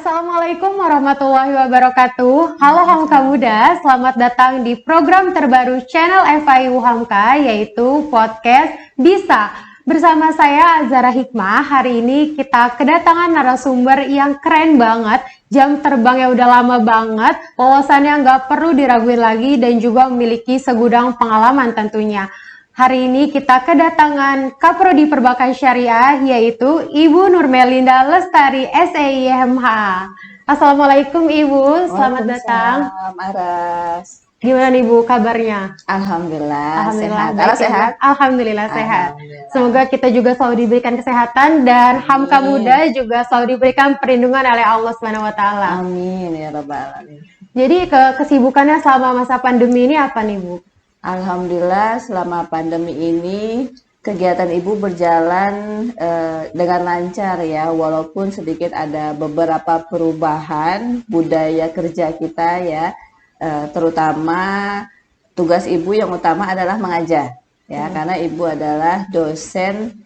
Assalamualaikum warahmatullahi wabarakatuh. Halo Hamka Muda, selamat datang di program terbaru channel FIU Hamka, yaitu podcast Bisa. Bersama saya Azara Hikmah. Hari ini kita kedatangan narasumber yang keren banget. Jam terbangnya udah lama banget, wawasannya nggak perlu diraguin lagi dan juga memiliki segudang pengalaman tentunya. Hari ini kita kedatangan Kaprodi Perbankan Syariah, yaitu Ibu Nurmelinda Lestari SEIMH. Assalamualaikum Ibu, selamat datang. Aras. Gimana nih Bu kabarnya? Alhamdulillah sehat. baik ya, Bu. Sehat? Alhamdulillah sehat. Alhamdulillah. Semoga kita juga selalu diberikan kesehatan dan Hamka Muda juga selalu diberikan perlindungan oleh Allah Subhanahu wa taala. Amin ya rabbal alamin. Jadi kesibukannya selama masa pandemi ini apa nih Bu? Alhamdulillah selama pandemi ini kegiatan Ibu berjalan dengan lancar ya, walaupun sedikit ada beberapa perubahan budaya kerja kita ya, terutama tugas Ibu yang utama adalah mengajar ya, karena Ibu adalah dosen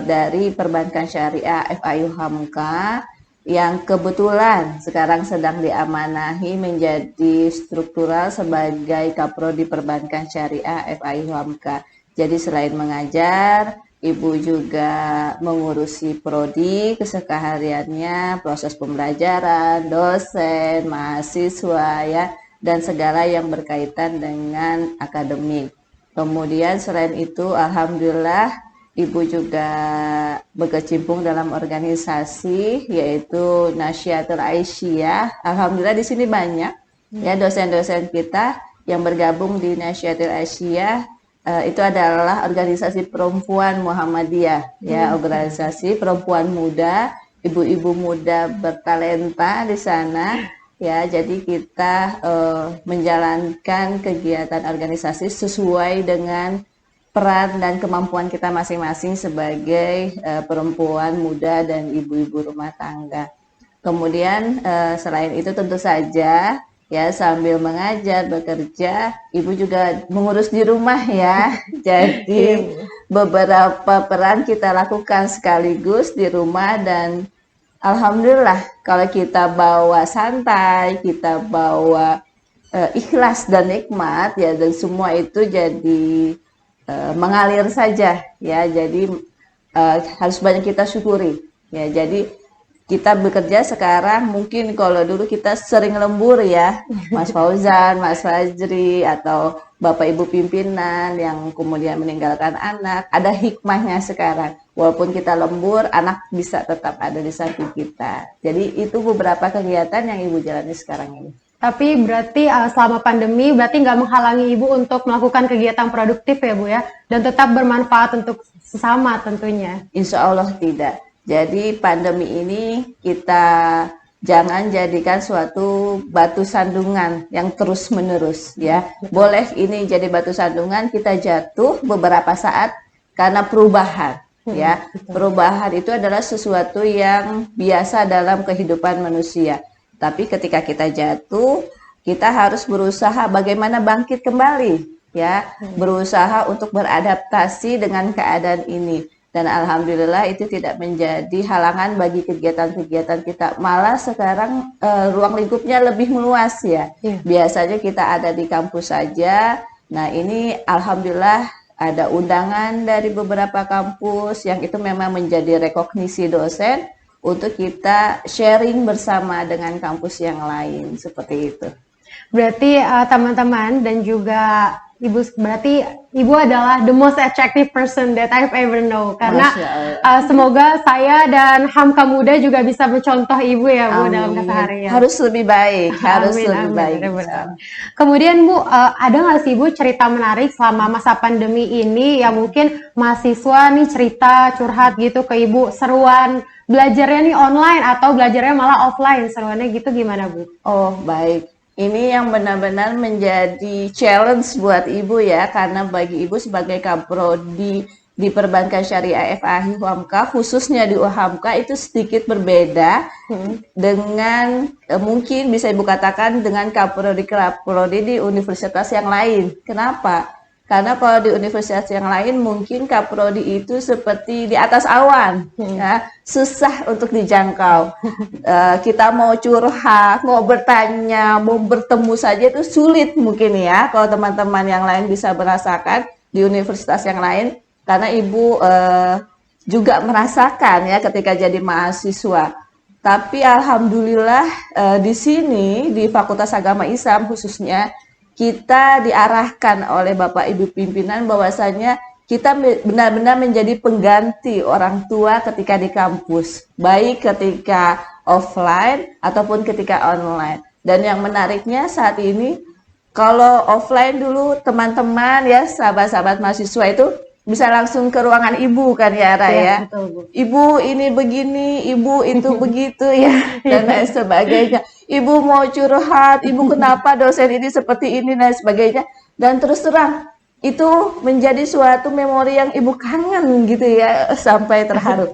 dari Perbankan Syariah FIU Hamka yang kebetulan sekarang sedang diamanahi menjadi struktural sebagai Kaprodi Perbankan Syariah FIU Hamka. Jadi selain mengajar, Ibu juga mengurusi prodi kesehariannya, proses pembelajaran, dosen, mahasiswa ya, dan segala yang berkaitan dengan akademik. Kemudian selain itu, alhamdulillah Ibu juga berkecimpung dalam organisasi yaitu Nasyiatul Aisyah. Alhamdulillah di sini banyak ya dosen-dosen kita yang bergabung di Nasyiatul Aisyah. Itu adalah organisasi perempuan Muhammadiyah ya, organisasi perempuan muda, ibu-ibu muda bertalenta di sana ya. Jadi kita menjalankan kegiatan organisasi sesuai dengan peran dan kemampuan kita masing-masing sebagai perempuan muda dan ibu-ibu rumah tangga. Kemudian selain itu tentu saja ya, sambil mengajar, bekerja, Ibu juga mengurus di rumah ya. Jadi beberapa peran kita lakukan sekaligus di rumah dan alhamdulillah kalau kita bawa santai, kita bawa ikhlas dan nikmat ya, dan semua itu jadi mengalir saja ya. Jadi harus banyak kita syukuri ya. Jadi kita bekerja sekarang, mungkin kalau dulu kita sering lembur ya, Mas Fauzan, Mas Fajri, atau Bapak Ibu pimpinan yang kemudian meninggalkan anak. Ada hikmahnya sekarang, walaupun kita lembur, anak bisa tetap ada di samping kita. Jadi itu beberapa kegiatan yang Ibu jalani sekarang ini. Tapi berarti selama pandemi berarti nggak menghalangi Ibu untuk melakukan kegiatan produktif ya Bu ya, dan tetap bermanfaat untuk sesama tentunya. Insya Allah tidak. Jadi pandemi ini kita jangan jadikan suatu batu sandungan yang terus menerus ya. Boleh ini jadi batu sandungan, kita jatuh beberapa saat karena perubahan ya. Perubahan itu adalah sesuatu yang biasa dalam kehidupan manusia. Tapi ketika kita jatuh, kita harus berusaha bagaimana bangkit kembali ya, berusaha untuk beradaptasi dengan keadaan ini. Dan alhamdulillah itu tidak menjadi halangan bagi kegiatan-kegiatan kita. Malah sekarang ruang lingkupnya lebih meluas ya. Biasanya kita ada di kampus saja. Nah ini alhamdulillah ada undangan dari beberapa kampus yang itu memang menjadi rekognisi dosen untuk kita sharing bersama dengan kampus yang lain, seperti itu. Berarti teman-teman dan juga Ibu, berarti Ibu adalah the most attractive person that I've ever know. Karena semoga saya dan Hamka Muda juga bisa mencontoh Ibu ya Bu. Amin. Dalam keseharian. Harus lebih baik, harus amin, lebih baik. Kemudian Bu, ada nggak sih Bu cerita menarik selama masa pandemi ini yang mungkin mahasiswa nih cerita curhat gitu ke Ibu, seruan belajarnya nih online atau belajarnya malah offline, seruannya gitu gimana Bu? Oh baik. Ini yang benar-benar menjadi challenge buat Ibu ya, karena bagi Ibu sebagai Kaprodi di Perbankan Syariah FIU Hamka, khususnya di UHAMKA itu sedikit berbeda dengan mungkin bisa Ibu katakan dengan Kaprodi di universitas yang lain. Kenapa? Karena kalau di universitas yang lain mungkin kaprodi itu seperti di atas awan, ya, susah untuk dijangkau. Kita mau curhat, mau bertanya, mau bertemu saja itu sulit mungkin ya. Kalau teman-teman yang lain bisa merasakan di universitas yang lain, karena ibu juga merasakan ya ketika jadi mahasiswa. Tapi alhamdulillah di sini di Fakultas Agama Islam khususnya kita diarahkan oleh Bapak Ibu pimpinan bahwasanya kita benar-benar menjadi pengganti orang tua ketika di kampus, baik ketika offline ataupun ketika online. Dan yang menariknya saat ini, kalau offline dulu teman-teman ya sahabat-sahabat mahasiswa itu bisa langsung ke ruangan ibu kan ya Ra ya. Betul, Bu. Ibu ini begini, ibu itu begitu ya, dan lain sebagainya. Ibu mau curhat, ibu kenapa dosen ini seperti ini dan sebagainya. Dan terus terang, itu menjadi suatu memori yang ibu kangen gitu ya, sampai terharu.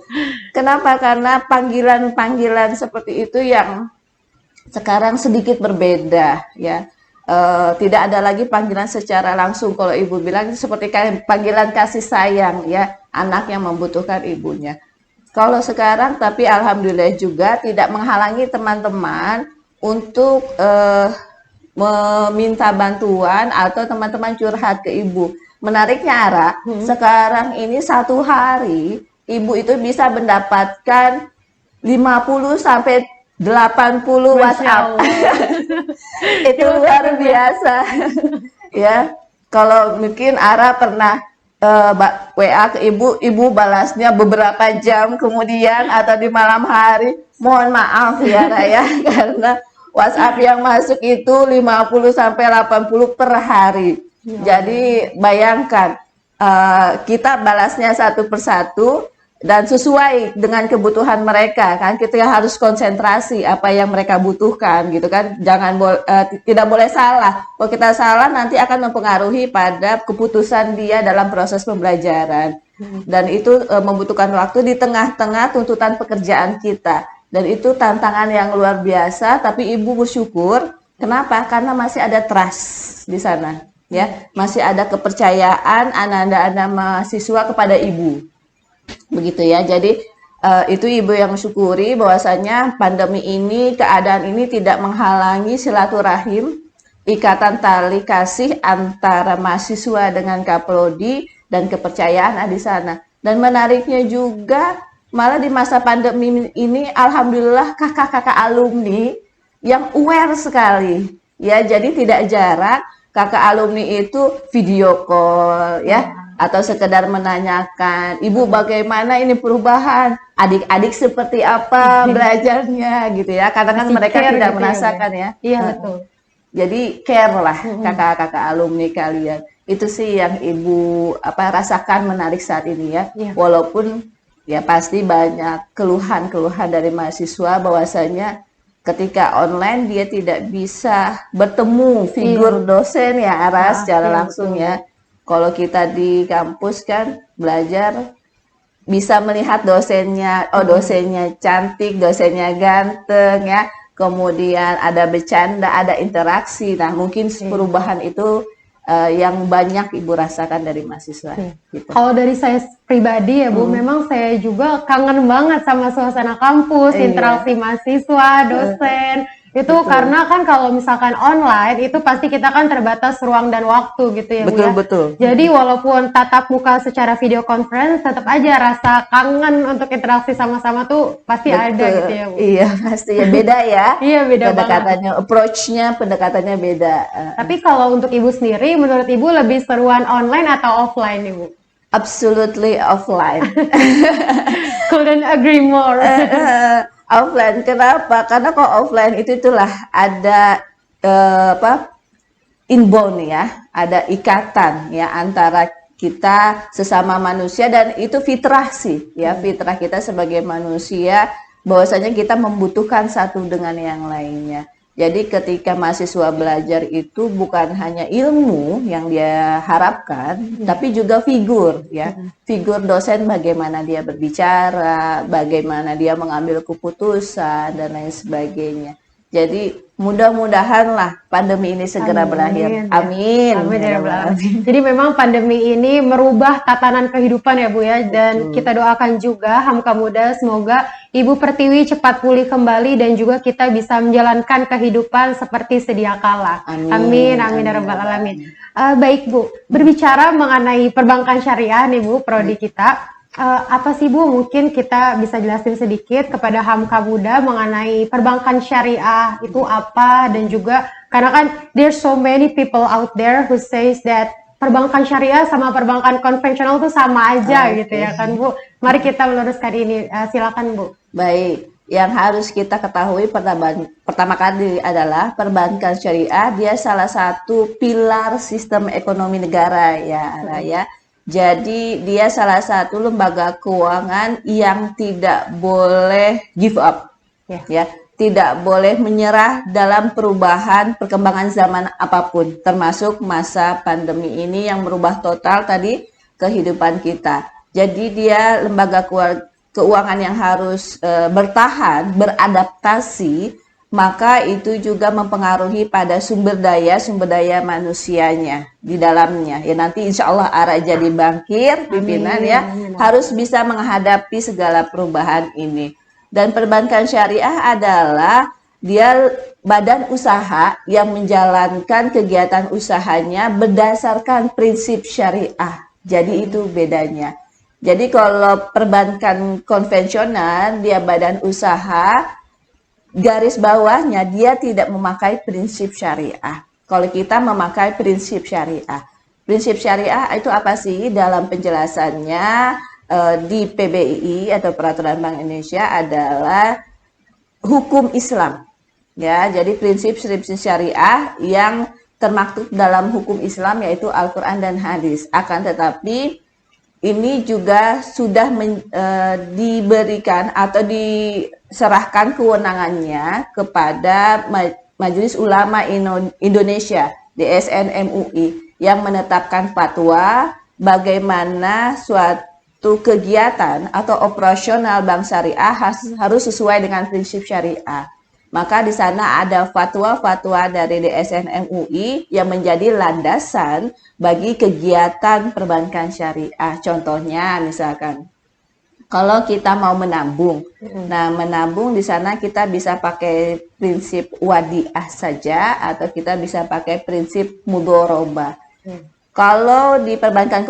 Kenapa? Karena panggilan-panggilan seperti itu yang sekarang sedikit berbeda ya. Tidak ada lagi panggilan secara langsung. Kalau ibu bilang seperti panggilan kasih sayang ya, anak yang membutuhkan ibunya. Kalau sekarang tapi alhamdulillah juga tidak menghalangi teman-teman untuk meminta bantuan atau teman-teman curhat ke ibu. Menariknya Ara, sekarang ini satu hari ibu itu bisa mendapatkan 50 sampai 80 WhatsApp. Itu luar biasa. Ya, kalau mungkin Ara pernah WA ke ibu, ibu balasnya beberapa jam kemudian atau di malam hari. Mohon maaf ya Raya, karena WhatsApp yang masuk itu 50 sampai 80 per hari. Jadi bayangkan kita balasnya satu persatu dan sesuai dengan kebutuhan mereka kan, kita harus konsentrasi apa yang mereka butuhkan gitu kan, tidak boleh salah. Kalau kita salah nanti akan mempengaruhi pada keputusan dia dalam proses pembelajaran, dan itu membutuhkan waktu di tengah-tengah tuntutan pekerjaan kita, dan itu tantangan yang luar biasa. Tapi ibu bersyukur, kenapa? Karena masih ada trust di sana ya, masih ada kepercayaan anak-anak mahasiswa kepada ibu. Begitu ya, jadi itu ibu yang syukuri bahwasanya pandemi ini, keadaan ini tidak menghalangi silaturahim, ikatan tali kasih antara mahasiswa dengan kaprodi dan kepercayaan di sana. Dan menariknya juga malah di masa pandemi ini alhamdulillah kakak-kakak alumni yang aware sekali ya, jadi tidak jarang kakak alumni itu video call ya, atau sekedar menanyakan, ibu bagaimana ini perubahan, adik-adik seperti apa belajarnya gitu ya, karena kan mereka tidak gitu merasakan ya. Iya betul. Jadi care lah kakak-kakak alumni kalian. Itu sih yang ibu rasakan menarik saat ini ya. Walaupun ya pasti banyak keluhan-keluhan dari mahasiswa bahwasanya ketika online dia tidak bisa bertemu figur dosen ya Aras secara langsung ya. Kalau kita di kampus kan belajar bisa melihat dosennya, oh dosennya cantik, dosennya ganteng ya, kemudian ada bercanda, ada interaksi. Nah mungkin perubahan itu yang banyak ibu rasakan dari mahasiswa. Gitu. Kalau dari saya pribadi ya Bu, memang saya juga kangen banget sama suasana kampus, interaksi mahasiswa, dosen. Itu karena kan kalau misalkan online itu pasti kita kan terbatas ruang dan waktu gitu ya Bu ya. Betul. Jadi walaupun tatap muka secara video conference, tetap aja rasa kangen untuk interaksi sama-sama tuh pasti ada gitu ya Bu. Iya pasti ya, beda ya. Iya beda pendekatannya, approach-nya, pendekatannya beda. Tapi kalau untuk Ibu sendiri, menurut Ibu lebih seruan online atau offline nih Bu? Absolutely offline. Couldn't agree more. Offline, kenapa? Karena kalau offline itulah ada inbound ya, ada ikatan ya antara kita sesama manusia, dan itu fitrah sih ya, fitrah kita sebagai manusia bahwasanya kita membutuhkan satu dengan yang lainnya. Jadi ketika mahasiswa belajar itu bukan hanya ilmu yang dia harapkan, tapi juga figur ya. Figur dosen, bagaimana dia berbicara, bagaimana dia mengambil keputusan dan lain sebagainya. Jadi mudah-mudahanlah pandemi ini segera berakhir. Amin. Amin ya Ya Rabbal Rabbal Alamin. Alamin. Jadi memang pandemi ini merubah tatanan kehidupan ya Bu ya, dan kita doakan juga Hamka Muda semoga Ibu Pertiwi cepat pulih kembali dan juga kita bisa menjalankan kehidupan seperti sedia kala. Amin, amin ya Rabbal Alamin. Baik Bu, berbicara mengenai perbankan syariah nih Bu, prodi kita. Apa sih Bu, mungkin kita bisa jelasin sedikit kepada Hamka Muda mengenai perbankan syariah itu apa, dan juga karena kan there's so many people out there who says that perbankan syariah sama perbankan konvensional itu sama aja gitu ya kan Bu. Mari kita meluruskan ini, silakan Bu. Baik, yang harus kita ketahui pertama kali adalah perbankan syariah dia salah satu pilar sistem ekonomi negara ya, Ara, ya. Jadi dia salah satu lembaga keuangan yang tidak boleh give up, ya, tidak boleh menyerah dalam perubahan perkembangan zaman apapun, termasuk masa pandemi ini yang merubah total tadi kehidupan kita. Jadi dia lembaga keuangan yang harus bertahan, beradaptasi, maka itu juga mempengaruhi pada sumber daya manusianya di dalamnya. Ya nanti insya Allah Ara jadi bankir, pimpinan ya, harus bisa menghadapi segala perubahan ini. Dan perbankan syariah adalah dia badan usaha yang menjalankan kegiatan usahanya berdasarkan prinsip syariah. Jadi itu bedanya. Jadi kalau perbankan konvensional dia badan usaha, garis bawahnya dia tidak memakai prinsip syariah. Kalau kita memakai prinsip syariah. Prinsip syariah itu apa sih? Dalam penjelasannya di PBI atau Peraturan Bank Indonesia adalah hukum Islam. Ya, jadi prinsip syariah yang termaktub dalam hukum Islam yaitu Al-Qur'an dan hadis. Akan tetapi ini juga sudah diberikan atau diserahkan kewenangannya kepada Majelis Ulama Indonesia (DSN MUI) yang menetapkan fatwa bagaimana suatu kegiatan atau operasional bank syariah harus sesuai dengan prinsip syariah. Maka di sana ada fatwa-fatwa dari DSN MUI yang menjadi landasan bagi kegiatan perbankan syariah. Contohnya misalkan, kalau kita mau menabung, nah menabung di sana kita bisa pakai prinsip wadiah saja atau kita bisa pakai prinsip mudhorobah. Kalau di perbankan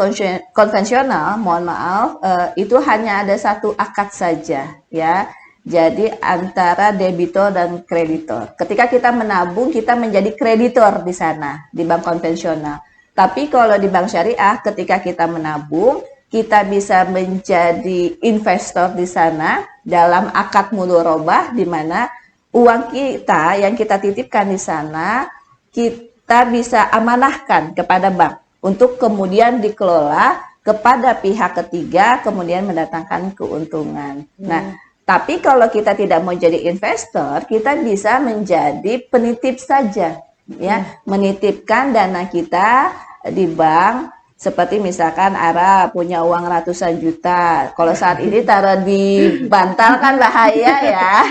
konvensional, mohon maaf, itu hanya ada satu akad saja, ya. Jadi antara debitor dan kreditor. Ketika kita menabung, kita menjadi kreditor di sana, di bank konvensional. Tapi kalau di bank syariah, ketika kita menabung, kita bisa menjadi investor di sana dalam akad mudhorobah, di mana uang kita yang kita titipkan di sana, kita bisa amanahkan kepada bank untuk kemudian dikelola kepada pihak ketiga, kemudian mendatangkan keuntungan. Nah, tapi kalau kita tidak mau jadi investor, kita bisa menjadi penitip saja, ya, menitipkan dana kita di bank. Seperti misalkan Ara punya uang ratusan juta, kalau saat ini taruh di bantal kan bahaya ya,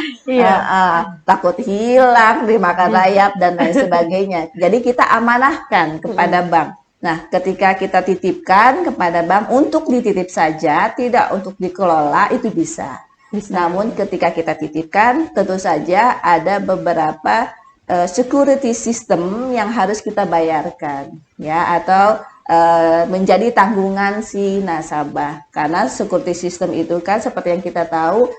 takut hilang, dimakan rayap dan lain sebagainya. Jadi kita amanahkan kepada bank. Nah, ketika kita titipkan kepada bank untuk dititip saja, tidak untuk dikelola, itu bisa. Namun ketika kita titipkan, tentu saja ada beberapa security system yang harus kita bayarkan, ya, atau menjadi tanggungan si nasabah. Karena security system itu kan seperti yang kita tahu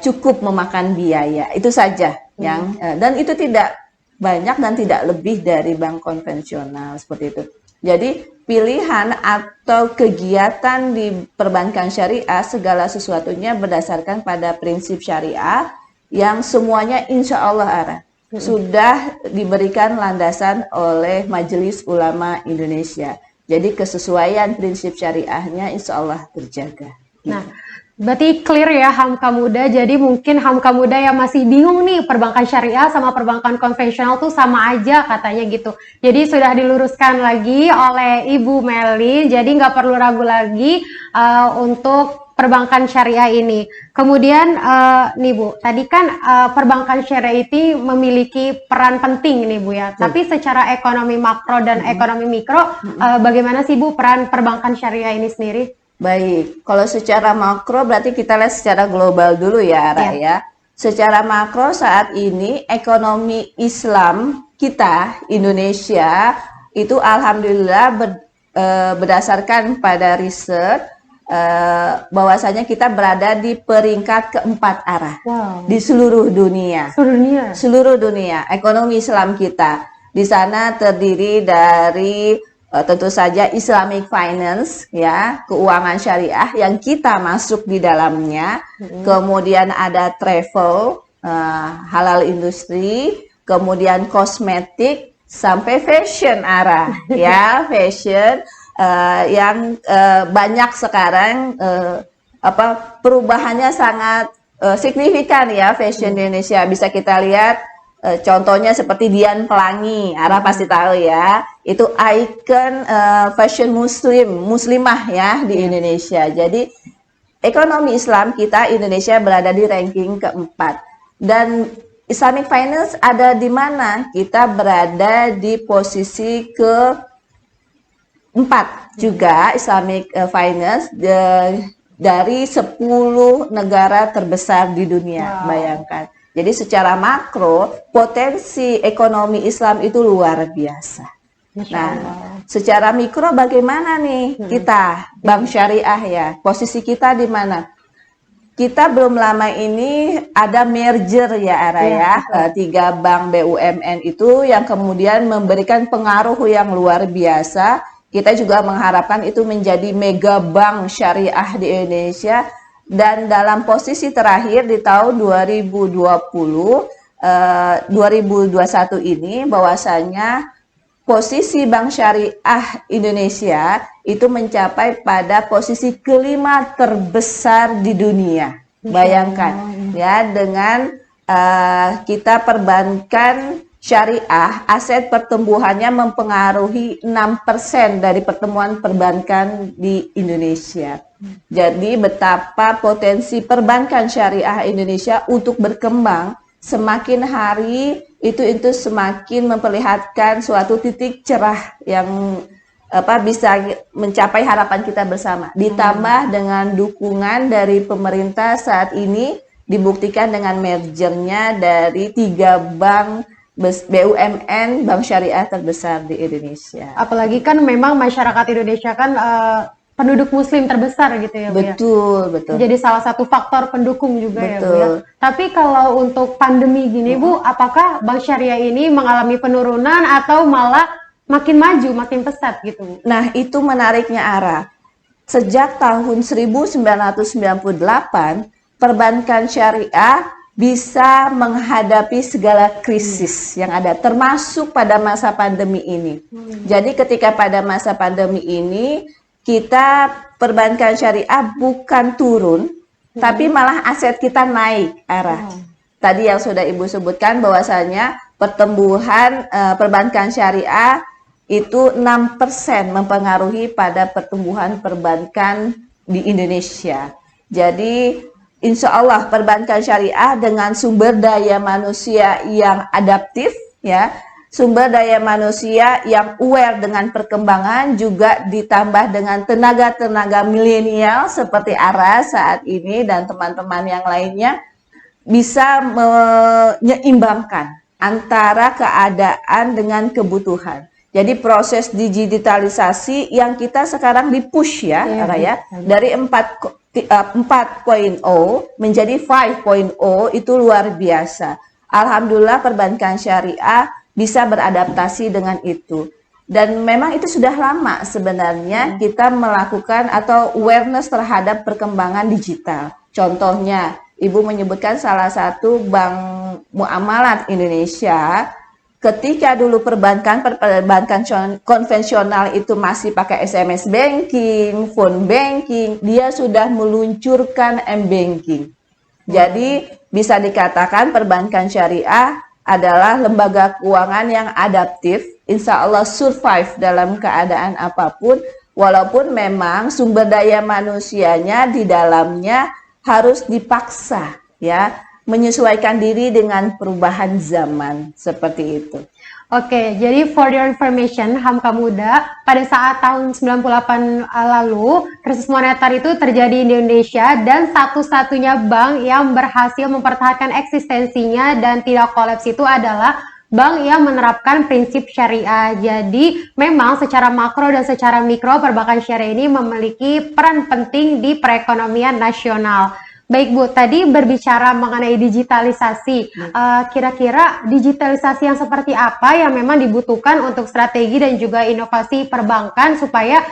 cukup memakan biaya. Itu saja yang dan itu tidak banyak dan tidak lebih dari bank konvensional seperti itu. Jadi pilihan atau kegiatan di perbankan syariah segala sesuatunya berdasarkan pada prinsip syariah yang semuanya insya Allah sudah diberikan landasan oleh Majelis Ulama Indonesia. Jadi kesesuaian prinsip syariahnya insya Allah terjaga. Nah, berarti clear ya Hamka Muda. Jadi mungkin Hamka Muda yang masih bingung nih perbankan syariah sama perbankan konvensional tuh sama aja katanya gitu. Jadi sudah diluruskan lagi oleh Ibu Melly. Jadi nggak perlu ragu lagi untuk perbankan syariah ini. Kemudian nih Bu, tadi kan perbankan syariah itu memiliki peran penting nih Bu ya. Tapi secara ekonomi makro dan ekonomi mikro, bagaimana sih Bu peran perbankan syariah ini sendiri? Baik, kalau secara makro berarti kita lihat secara global dulu ya, Ara ya. Secara makro saat ini ekonomi Islam kita Indonesia itu alhamdulillah berdasarkan pada riset bahwasanya kita berada di peringkat keempat Ara di seluruh dunia. Seluruh dunia ekonomi Islam kita di sana terdiri dari tentu saja Islamic Finance ya, keuangan syariah yang kita masuk di dalamnya. Kemudian ada travel, halal industri, kemudian kosmetik sampai fashion Ara ya, fashion yang banyak sekarang perubahannya sangat signifikan ya fashion di Indonesia. Bisa kita lihat contohnya seperti Dian Pelangi, Ara pasti tahu ya, itu ikon fashion muslimah ya di Indonesia. Jadi ekonomi Islam kita Indonesia berada di ranking keempat. Dan Islamic Finance ada di mana? Kita berada di posisi keempat juga Islamic Finance dari 10 negara terbesar di dunia. Bayangkan. Jadi secara makro, potensi ekonomi Islam itu luar biasa. Nah, secara mikro bagaimana nih kita, Bank Syariah ya, posisi kita di mana? Kita belum lama ini ada merger ya Ara ya, 3 bank BUMN itu yang kemudian memberikan pengaruh yang luar biasa. Kita juga mengharapkan itu menjadi mega bank syariah di Indonesia. Dan dalam posisi terakhir di tahun 2021 ini bahwasanya posisi Bank Syariah Indonesia itu mencapai pada posisi kelima terbesar di dunia. Bayangkan ya, dengan kita perbankan syariah, aset pertumbuhannya mempengaruhi 6% dari pertumbuhan perbankan di Indonesia. Jadi betapa potensi perbankan syariah Indonesia untuk berkembang semakin hari itu semakin memperlihatkan suatu titik cerah yang bisa mencapai harapan kita bersama. Ditambah dengan dukungan dari pemerintah saat ini dibuktikan dengan mergernya dari 3 bank BUMN bank syariah terbesar di Indonesia. Apalagi kan memang masyarakat Indonesia kan penduduk muslim terbesar gitu ya Bu. Betul. Jadi salah satu faktor pendukung juga ya Bu ya. Tapi kalau untuk pandemi gini Bu, apakah bank syariah ini mengalami penurunan atau malah makin maju, makin pesat gitu? Nah, itu menariknya Ara. Sejak tahun 1998, perbankan syariah bisa menghadapi segala krisis yang ada, termasuk pada masa pandemi ini. Jadi ketika pada masa pandemi ini, kita perbankan syariah bukan turun, tapi malah aset kita naik arah. Tadi yang sudah Ibu sebutkan bahwasanya pertumbuhan perbankan syariah itu 6% mempengaruhi pada pertumbuhan perbankan di Indonesia. Jadi insya Allah perbankan syariah dengan sumber daya manusia yang adaptif, ya, sumber daya manusia yang aware dengan perkembangan, juga ditambah dengan tenaga-tenaga milenial seperti Ara saat ini dan teman-teman yang lainnya, bisa menyeimbangkan antara keadaan dengan kebutuhan. Jadi proses digitalisasi yang kita sekarang di-push ya, Ara ya, dari 4.0 menjadi 5.0 itu luar biasa. Alhamdulillah perbankan syariah bisa beradaptasi dengan itu. Dan memang itu sudah lama sebenarnya kita melakukan atau awareness terhadap perkembangan digital. Contohnya, Ibu menyebutkan salah satu bank muamalat Indonesia. Ketika dulu perbankan konvensional itu masih pakai SMS banking, phone banking, dia sudah meluncurkan M-banking. Jadi bisa dikatakan perbankan syariah adalah lembaga keuangan yang adaptif, insya Allah survive dalam keadaan apapun, Walaupun memang sumber daya manusianya di dalamnya harus dipaksa ya, menyesuaikan diri dengan perubahan zaman seperti itu. Oke, jadi for your information, Hamka Muda, pada saat tahun 98 lalu, krisis moneter itu terjadi di Indonesia dan satu-satunya bank yang berhasil mempertahankan eksistensinya dan tidak kolaps itu adalah bank yang menerapkan prinsip syariah. Jadi memang secara makro dan secara mikro perbankan syariah ini memiliki peran penting di perekonomian nasional. Baik Bu, tadi berbicara mengenai digitalisasi, kira-kira digitalisasi yang seperti apa yang memang dibutuhkan untuk strategi dan juga inovasi perbankan supaya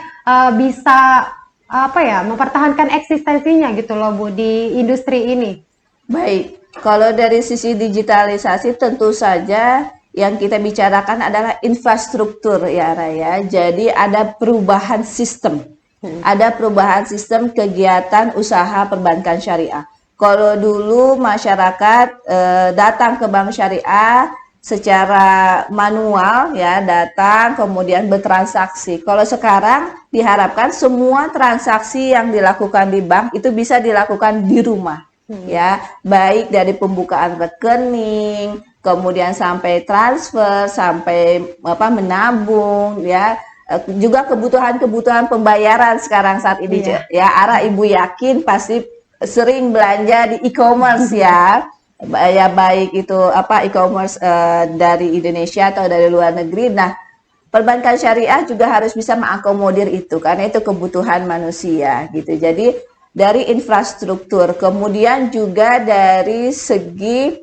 bisa mempertahankan eksistensinya gitu loh Bu di industri ini. Baik, kalau dari sisi digitalisasi tentu saja yang kita bicarakan adalah infrastruktur ya Raya. Jadi ada perubahan sistem. Ada perubahan sistem kegiatan usaha perbankan syariah. Kalau dulu masyarakat datang ke bank syariah secara manual ya, datang kemudian bertransaksi. Kalau sekarang diharapkan semua transaksi yang dilakukan di bank itu bisa dilakukan di rumah. Ya, baik dari pembukaan rekening, kemudian sampai transfer, sampai menabung ya. Juga kebutuhan pembayaran sekarang saat ini ya, Ara Ibu yakin pasti sering belanja di e-commerce ya baik itu e-commerce dari Indonesia atau dari luar negeri. Nah, perbankan syariah juga harus bisa mengakomodir itu karena itu kebutuhan manusia gitu. Jadi dari infrastruktur, kemudian juga dari segi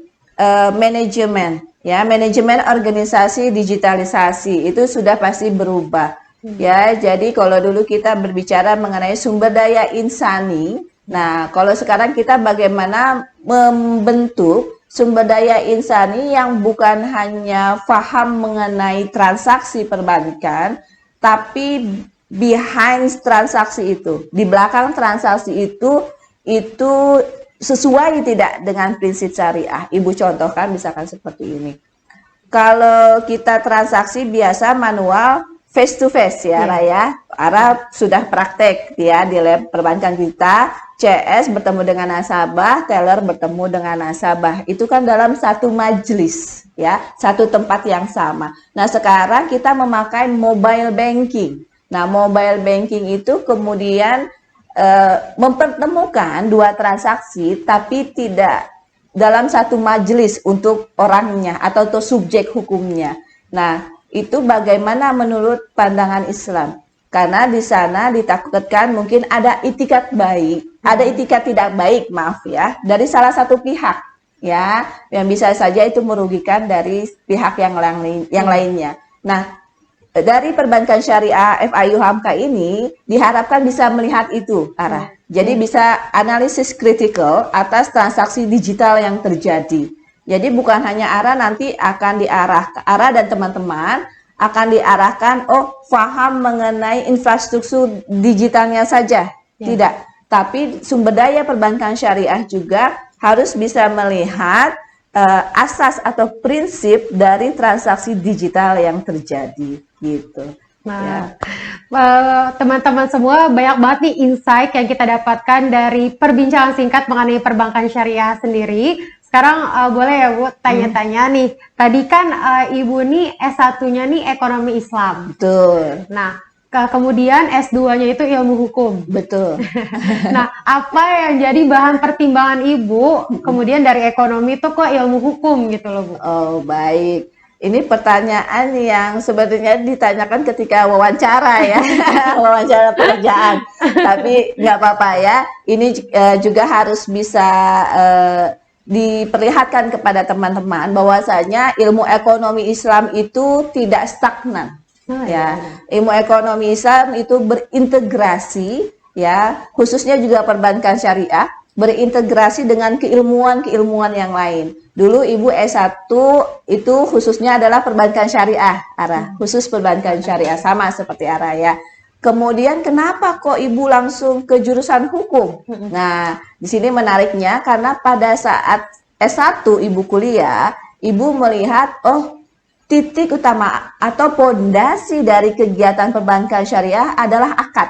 manajemen. Ya, manajemen organisasi digitalisasi itu sudah pasti berubah. Ya, jadi kalau dulu kita berbicara mengenai sumber daya insani, nah kalau sekarang kita bagaimana membentuk sumber daya insani yang bukan hanya paham mengenai transaksi perbankan, tapi behind transaksi itu, di belakang transaksi itu sesuai tidak dengan prinsip syariah. Ibu contohkan misalkan seperti ini. Kalau kita transaksi biasa manual face to face ya Raya. Ara sudah praktek ya di lab perbankan kita, CS bertemu dengan nasabah, teller bertemu dengan nasabah. Itu kan dalam satu majelis ya, satu tempat yang sama. Nah, sekarang kita memakai mobile banking. Nah, mobile banking itu kemudian mempertemukan dua transaksi tapi tidak dalam satu majelis untuk orangnya atau subjek hukumnya. Nah, itu bagaimana menurut pandangan Islam? Karena di sana ditakutkan mungkin ada itikat baik, ada itikat tidak baik, maaf ya, dari salah satu pihak ya, yang bisa saja itu merugikan dari pihak yang lainnya. Nah, dari perbankan syariah FIU Hamka ini diharapkan bisa melihat itu arah. Jadi bisa analisis kritikal atas transaksi digital yang terjadi. Jadi bukan hanya Ara nanti akan Ara dan teman-teman akan diarahkan paham mengenai infrastruktur digitalnya saja. Tidak, tapi sumber daya perbankan syariah juga harus bisa melihat asas atau prinsip dari transaksi digital yang terjadi gitu. Nah, teman-teman semua banyak banget nih insight yang kita dapatkan dari perbincangan singkat mengenai perbankan syariah sendiri. Sekarang boleh ya Bu tanya-tanya nih. Tadi kan Ibu nih S1-nya nih ekonomi Islam. Betul. Nah, kemudian S2-nya itu ilmu hukum. Betul. Nah, apa yang jadi bahan pertimbangan Ibu kemudian dari ekonomi itu kok ilmu hukum gitu loh Bu? Oh, baik. Ini pertanyaan yang sebenarnya ditanyakan ketika wawancara ya, wawancara pekerjaan. Tapi nggak apa-apa ya, ini juga harus bisa diperlihatkan kepada teman-teman bahwasanya ilmu ekonomi Islam itu tidak stagnan. Ilmu ekonomi Islam itu berintegrasi ya, khususnya juga perbankan syariah, berintegrasi dengan keilmuan yang lain. Dulu Ibu S1 itu khususnya adalah perbankan syariah, Ara. Khusus perbankan syariah, sama seperti Ara ya. Kemudian kenapa kok Ibu langsung ke jurusan hukum? Nah, di sini menariknya karena pada saat S1 Ibu kuliah, Ibu melihat titik utama atau pondasi dari kegiatan perbankan syariah adalah akad.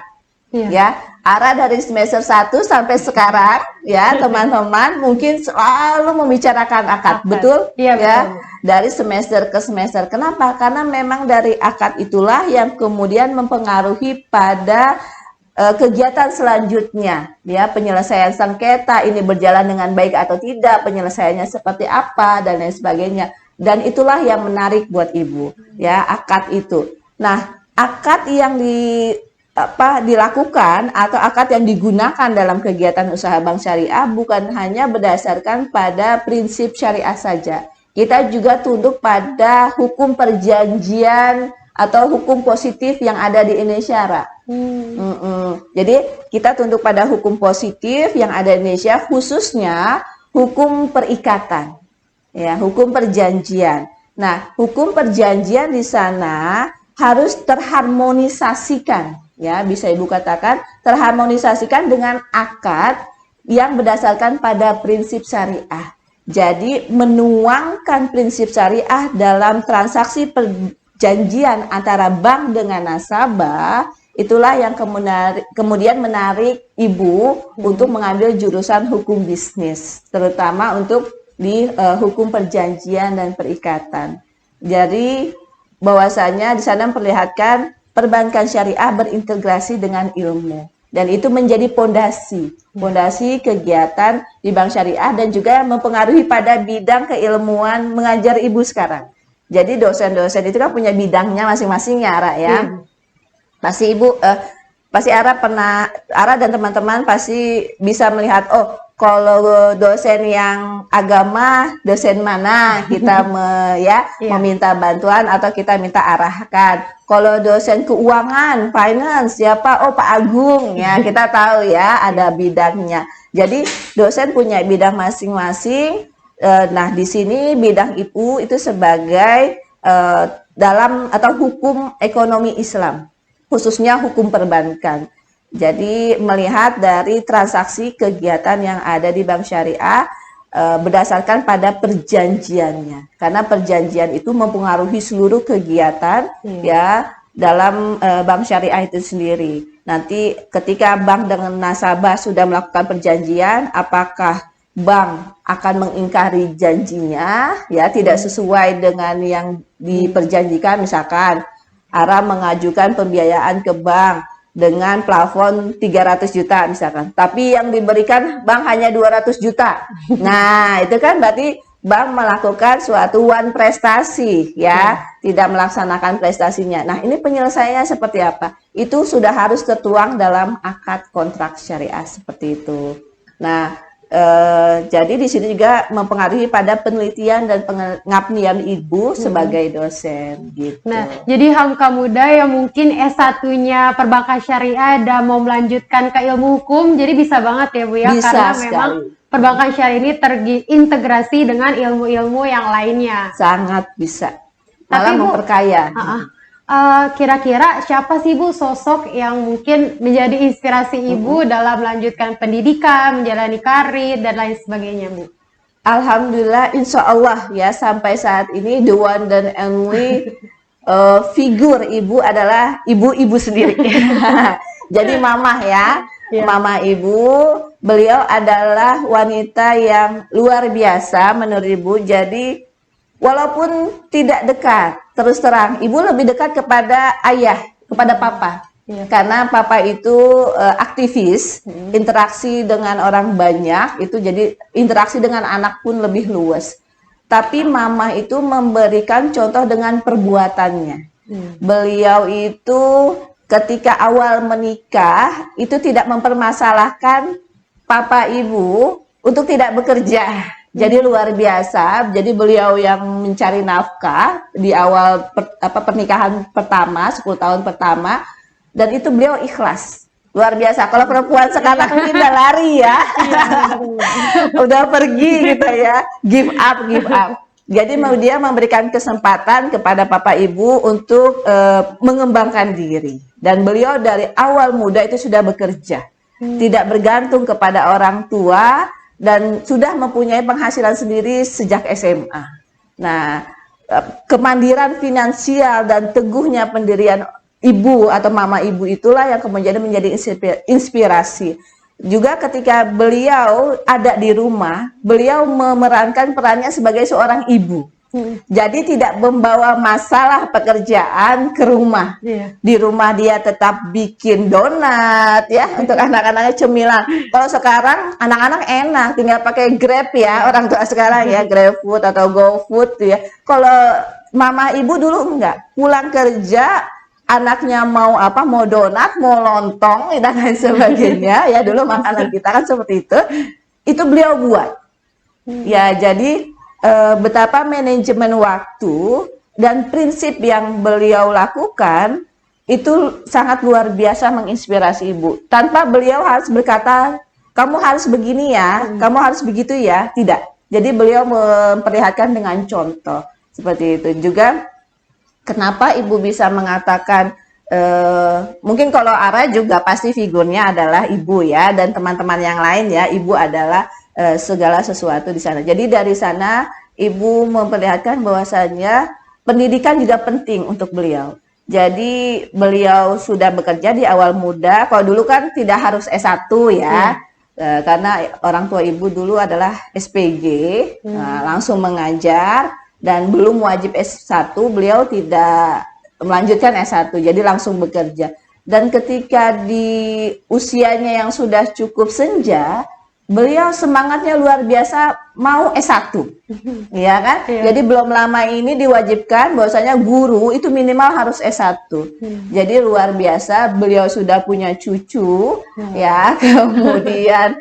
Ya, Ara dari semester 1 sampai sekarang ya teman-teman mungkin selalu membicarakan akad, betul? Iya, ya, betul. dari semester ke semester. Kenapa? Karena memang dari akad itulah yang kemudian mempengaruhi pada kegiatan selanjutnya, ya, penyelesaian sengketa ini berjalan dengan baik atau tidak, penyelesaiannya seperti apa dan lain sebagainya. Dan itulah yang menarik buat ibu, ya, akad itu. Nah, akad yang dilakukan atau akad yang digunakan dalam kegiatan usaha bank syariah bukan hanya berdasarkan pada prinsip syariah saja. Kita juga tunduk pada hukum perjanjian atau hukum positif yang ada di Indonesia. Jadi kita tunduk pada hukum positif yang ada di Indonesia, khususnya hukum perikatan, ya, hukum perjanjian. Nah, hukum perjanjian di sana harus terharmonisasikan. Ya, bisa ibu katakan terharmonisasikan dengan akad yang berdasarkan pada prinsip syariah. Jadi menuangkan prinsip syariah dalam transaksi perjanjian antara bank dengan nasabah, itulah yang kemudian menarik ibu untuk mengambil jurusan hukum bisnis, terutama untuk di hukum perjanjian dan perikatan. Jadi bahwasanya di sana memperlihatkan perbankan syariah berintegrasi dengan ilmu, dan itu menjadi pondasi kegiatan di bank syariah dan juga mempengaruhi pada bidang keilmuan mengajar ibu sekarang. Jadi dosen-dosen itu kan punya bidangnya masing-masing ya, Ara ya. Pasti ibu pasti Ara dan teman-teman pasti bisa melihat, oh, kalau dosen yang agama, dosen mana kita meminta bantuan atau kita minta arahkan. Kalau dosen keuangan, finance, siapa? Oh, Pak Agung, ya, kita tahu ya ada bidangnya. Jadi dosen punya bidang masing-masing. Nah, di sini bidang ibu itu sebagai dalam atau hukum ekonomi Islam, khususnya hukum perbankan. Jadi melihat dari transaksi kegiatan yang ada di bank syariah berdasarkan pada perjanjiannya, karena perjanjian itu mempengaruhi seluruh kegiatan ya dalam bank syariah itu sendiri. Nanti ketika bank dengan nasabah sudah melakukan perjanjian, apakah bank akan mengingkari janjinya, ya, tidak sesuai dengan yang diperjanjikan. Misalkan Ara mengajukan pembiayaan ke bank dengan plafon 300 juta misalkan, tapi yang diberikan bank hanya 200 juta. Nah, itu kan berarti bank melakukan suatu prestasi, ya, tidak melaksanakan prestasinya. Nah, ini penyelesaiannya seperti apa? Itu sudah harus tertuang dalam akad kontrak syariah seperti itu. Nah, jadi di sini juga mempengaruhi pada penelitian dan pengabdian ibu sebagai dosen gitu. Nah, jadi Hamka muda yang mungkin S1-nya perbankan syariah dan mau melanjutkan ke ilmu hukum, jadi bisa banget ya Bu ya, bisa karena sekali. memang perbankan syariah ini terintegrasi dengan ilmu-ilmu yang lainnya. Sangat bisa. Malah memperkaya. Kira-kira siapa sih Bu sosok yang mungkin menjadi inspirasi ibu dalam melanjutkan pendidikan, menjalani karir dan lain sebagainya, Bu? Alhamdulillah, insya Allah ya, sampai saat ini the one and only figur ibu adalah ibu-ibu sendiri. Jadi mamah ya, mama ibu, beliau adalah wanita yang luar biasa menurut ibu. Jadi walaupun tidak dekat, terus terang, ibu lebih dekat kepada ayah, kepada papa. Karena papa itu aktivis, interaksi dengan orang banyak, itu jadi interaksi dengan anak pun lebih luas. Tapi mama itu memberikan contoh dengan perbuatannya. Beliau itu ketika awal menikah, itu tidak mempermasalahkan papa ibu untuk tidak bekerja. Jadi luar biasa. Jadi beliau yang mencari nafkah di awal pernikahan pertama, 10 tahun pertama, dan itu beliau ikhlas. Luar biasa. Kalau perempuan sekarang ini udah lari ya. Udah pergi gitu ya. Give up. Jadi dia memberikan kesempatan kepada papa ibu untuk mengembangkan diri. Dan beliau dari awal muda itu sudah bekerja. Tidak bergantung kepada orang tua, dan sudah mempunyai penghasilan sendiri sejak SMA. Nah, Kemandiran finansial dan teguhnya pendirian ibu atau mama ibu itulah yang kemudian menjadi inspirasi. Juga ketika beliau ada di rumah, beliau memerankan perannya sebagai seorang ibu. Jadi tidak membawa masalah pekerjaan ke rumah. Di rumah dia tetap bikin donat ya untuk anak-anaknya, cemilan. Kalau sekarang anak-anak enak tinggal pakai Grab ya, orang tua sekarang ya, GrabFood atau GoFood ya. Kalau mama ibu dulu enggak, pulang kerja anaknya mau apa, mau donat, mau lontong dan lain sebagainya ya, dulu makanan kita kan seperti itu beliau buat. Ya, jadi betapa manajemen waktu dan prinsip yang beliau lakukan itu sangat luar biasa menginspirasi ibu. Tanpa beliau harus berkata, kamu harus begini ya, kamu harus begitu ya, tidak. Jadi beliau memperlihatkan dengan contoh seperti itu. Juga kenapa ibu bisa mengatakan, mungkin kalau Ara juga pasti figurnya adalah ibu ya, dan teman-teman yang lain ya, ibu adalah segala sesuatu di sana. Jadi dari sana ibu memperlihatkan bahwasanya pendidikan juga penting untuk beliau. Jadi beliau sudah bekerja di awal muda. Kalau dulu kan tidak harus S1 ya, karena orang tua ibu dulu adalah SPG, langsung mengajar dan belum wajib S1. Beliau tidak melanjutkan S1, jadi langsung bekerja. Dan ketika di usianya yang sudah cukup senja, beliau semangatnya luar biasa mau S1, ya kan? Jadi belum lama ini diwajibkan bahwasanya guru itu minimal harus S1. Jadi luar biasa, beliau sudah punya cucu, ya. Kemudian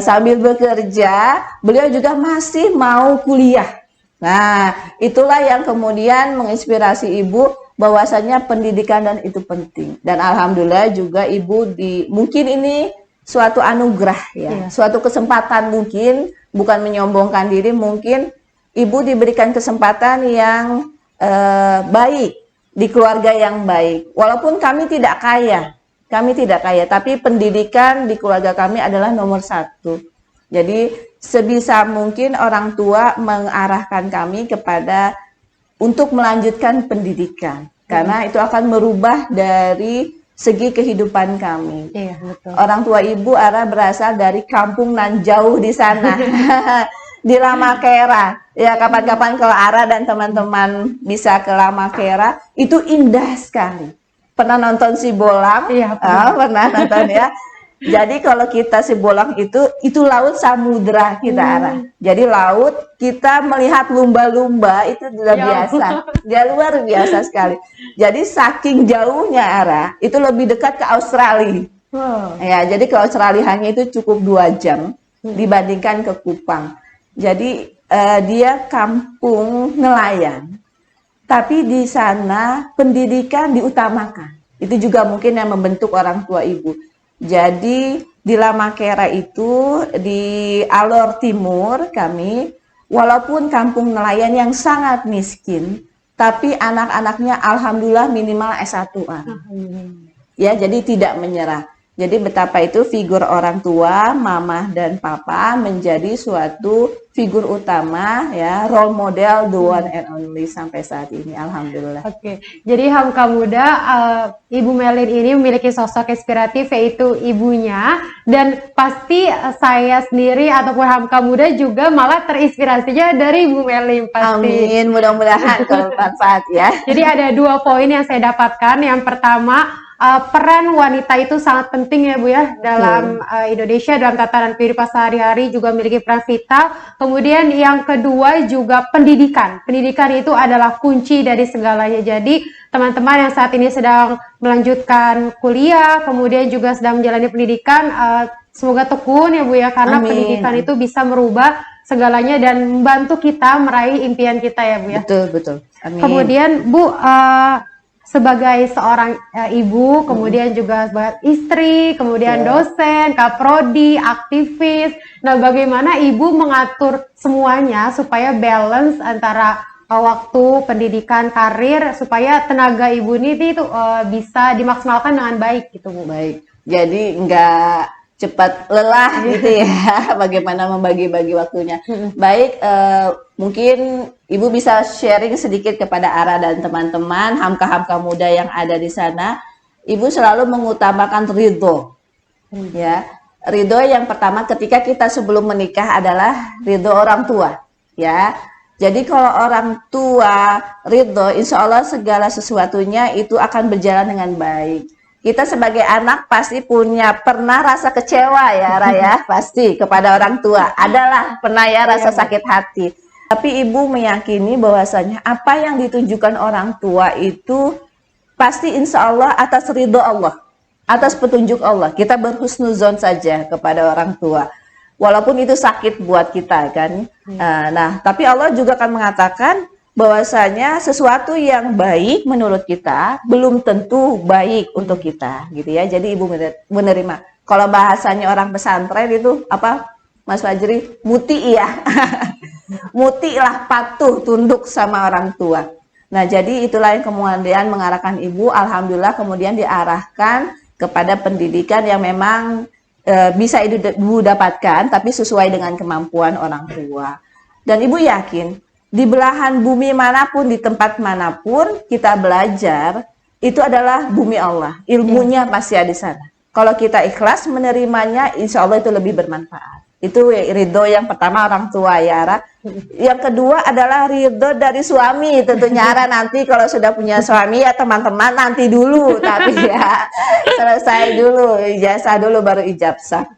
sambil bekerja, beliau juga masih mau kuliah. Nah, itulah yang kemudian menginspirasi ibu bahwasanya pendidikan dan itu penting. Dan alhamdulillah juga ibu mungkin ini suatu anugerah ya, suatu kesempatan, mungkin bukan menyombongkan diri, mungkin ibu diberikan kesempatan yang baik di keluarga yang baik. Walaupun kami tidak kaya, tapi pendidikan di keluarga kami adalah nomor satu. Jadi sebisa mungkin orang tua mengarahkan kami kepada untuk melanjutkan pendidikan, karena itu akan merubah dari segi kehidupan kami. Iya, betul. Orang tua ibu Ara berasal dari kampung nan jauh di sana, di Lamakera. Ya, kapan-kapan kalau Ara dan teman-teman bisa ke Lamakera, itu indah sekali. Pernah nonton Sibolang? Iya, pernah nonton ya. Jadi kalau kita Sibolang itu laut samudra kita Ara. Jadi laut, kita melihat lumba-lumba itu sudah biasa. Dia luar biasa sekali. Jadi saking jauhnya Ara, itu lebih dekat ke Australia. Ya, jadi ke Australia hanya itu cukup 2 jam dibandingkan ke Kupang. Jadi dia kampung nelayan. Tapi di sana pendidikan diutamakan. Itu juga mungkin yang membentuk orang tua ibu. Jadi di Lamakera itu, di Alor Timur kami, walaupun kampung nelayan yang sangat miskin, tapi anak-anaknya alhamdulillah minimal S1-an. Ya, jadi tidak menyerah. Jadi betapa itu figur orang tua, mama dan papa menjadi suatu figur utama ya, role model, the one and only sampai saat ini, alhamdulillah. Oke, jadi Hamka Muda, Ibu Melin ini memiliki sosok inspiratif yaitu ibunya, dan pasti saya sendiri ataupun Hamka Muda juga malah terinspirasinya dari Ibu Melin pasti. Amin, mudah-mudahan bermanfaat ya. Jadi ada 2 poin yang saya dapatkan. Yang pertama, peran wanita itu sangat penting ya Bu ya dalam Indonesia, dalam tatanan kehidupan sehari-hari juga memiliki peran vital. Kemudian yang kedua juga pendidikan. Pendidikan itu adalah kunci dari segalanya. Jadi teman-teman yang saat ini sedang melanjutkan kuliah, kemudian juga sedang menjalani pendidikan, semoga tekun ya Bu ya, karena pendidikan itu bisa merubah segalanya dan membantu kita meraih impian kita ya Bu ya. Betul, betul. Amin. Kemudian Bu, sebagai seorang ibu, kemudian juga sebagai istri, kemudian dosen, kaprodi, aktivis. Nah, bagaimana ibu mengatur semuanya supaya balance antara waktu, pendidikan, karir, supaya tenaga ibu ini itu bisa dimaksimalkan dengan baik gitu Bu? Baik, jadi nggak cepat lelah gitu ya, bagaimana membagi-bagi waktunya. Baik, mungkin Ibu bisa sharing sedikit kepada Ara dan teman-teman hamka-hamka muda yang ada di sana. Ibu selalu mengutamakan ridho, ya. Ridho yang pertama ketika kita sebelum menikah adalah ridho orang tua, ya. Jadi kalau orang tua ridho, insya Allah segala sesuatunya itu akan berjalan dengan baik. Kita sebagai anak pasti pernah rasa kecewa ya Raya, pasti kepada orang tua. Adalah pernah ya rasa sakit hati. Tapi ibu meyakini bahwasanya apa yang ditunjukkan orang tua itu pasti insya Allah atas ridho Allah, atas petunjuk Allah. Kita berhusnuzon saja kepada orang tua. Walaupun itu sakit buat kita kan. Nah, tapi Allah juga akan mengatakan bahwasanya sesuatu yang baik menurut kita belum tentu baik untuk kita gitu ya. Jadi ibu menerima. Kalau bahasanya orang pesantren itu apa Mas Fajri? Muti ya. Mutilah patuh tunduk sama orang tua. Nah jadi itulah yang kemudian mengarahkan ibu, alhamdulillah kemudian diarahkan kepada pendidikan yang memang bisa ibu dapatkan tapi sesuai dengan kemampuan orang tua. Dan ibu yakin di belahan bumi manapun, di tempat manapun kita belajar, itu adalah bumi Allah. Ilmunya pasti ada di sana. Kalau kita ikhlas menerimanya, insya Allah itu lebih bermanfaat. Itu ridho yang pertama orang tua ya, Ara. Yang kedua adalah ridho dari suami. Tentunya Ara nanti kalau sudah punya suami ya teman-teman nanti dulu. Tapi ya selesai dulu, ijazah dulu baru ijabsah.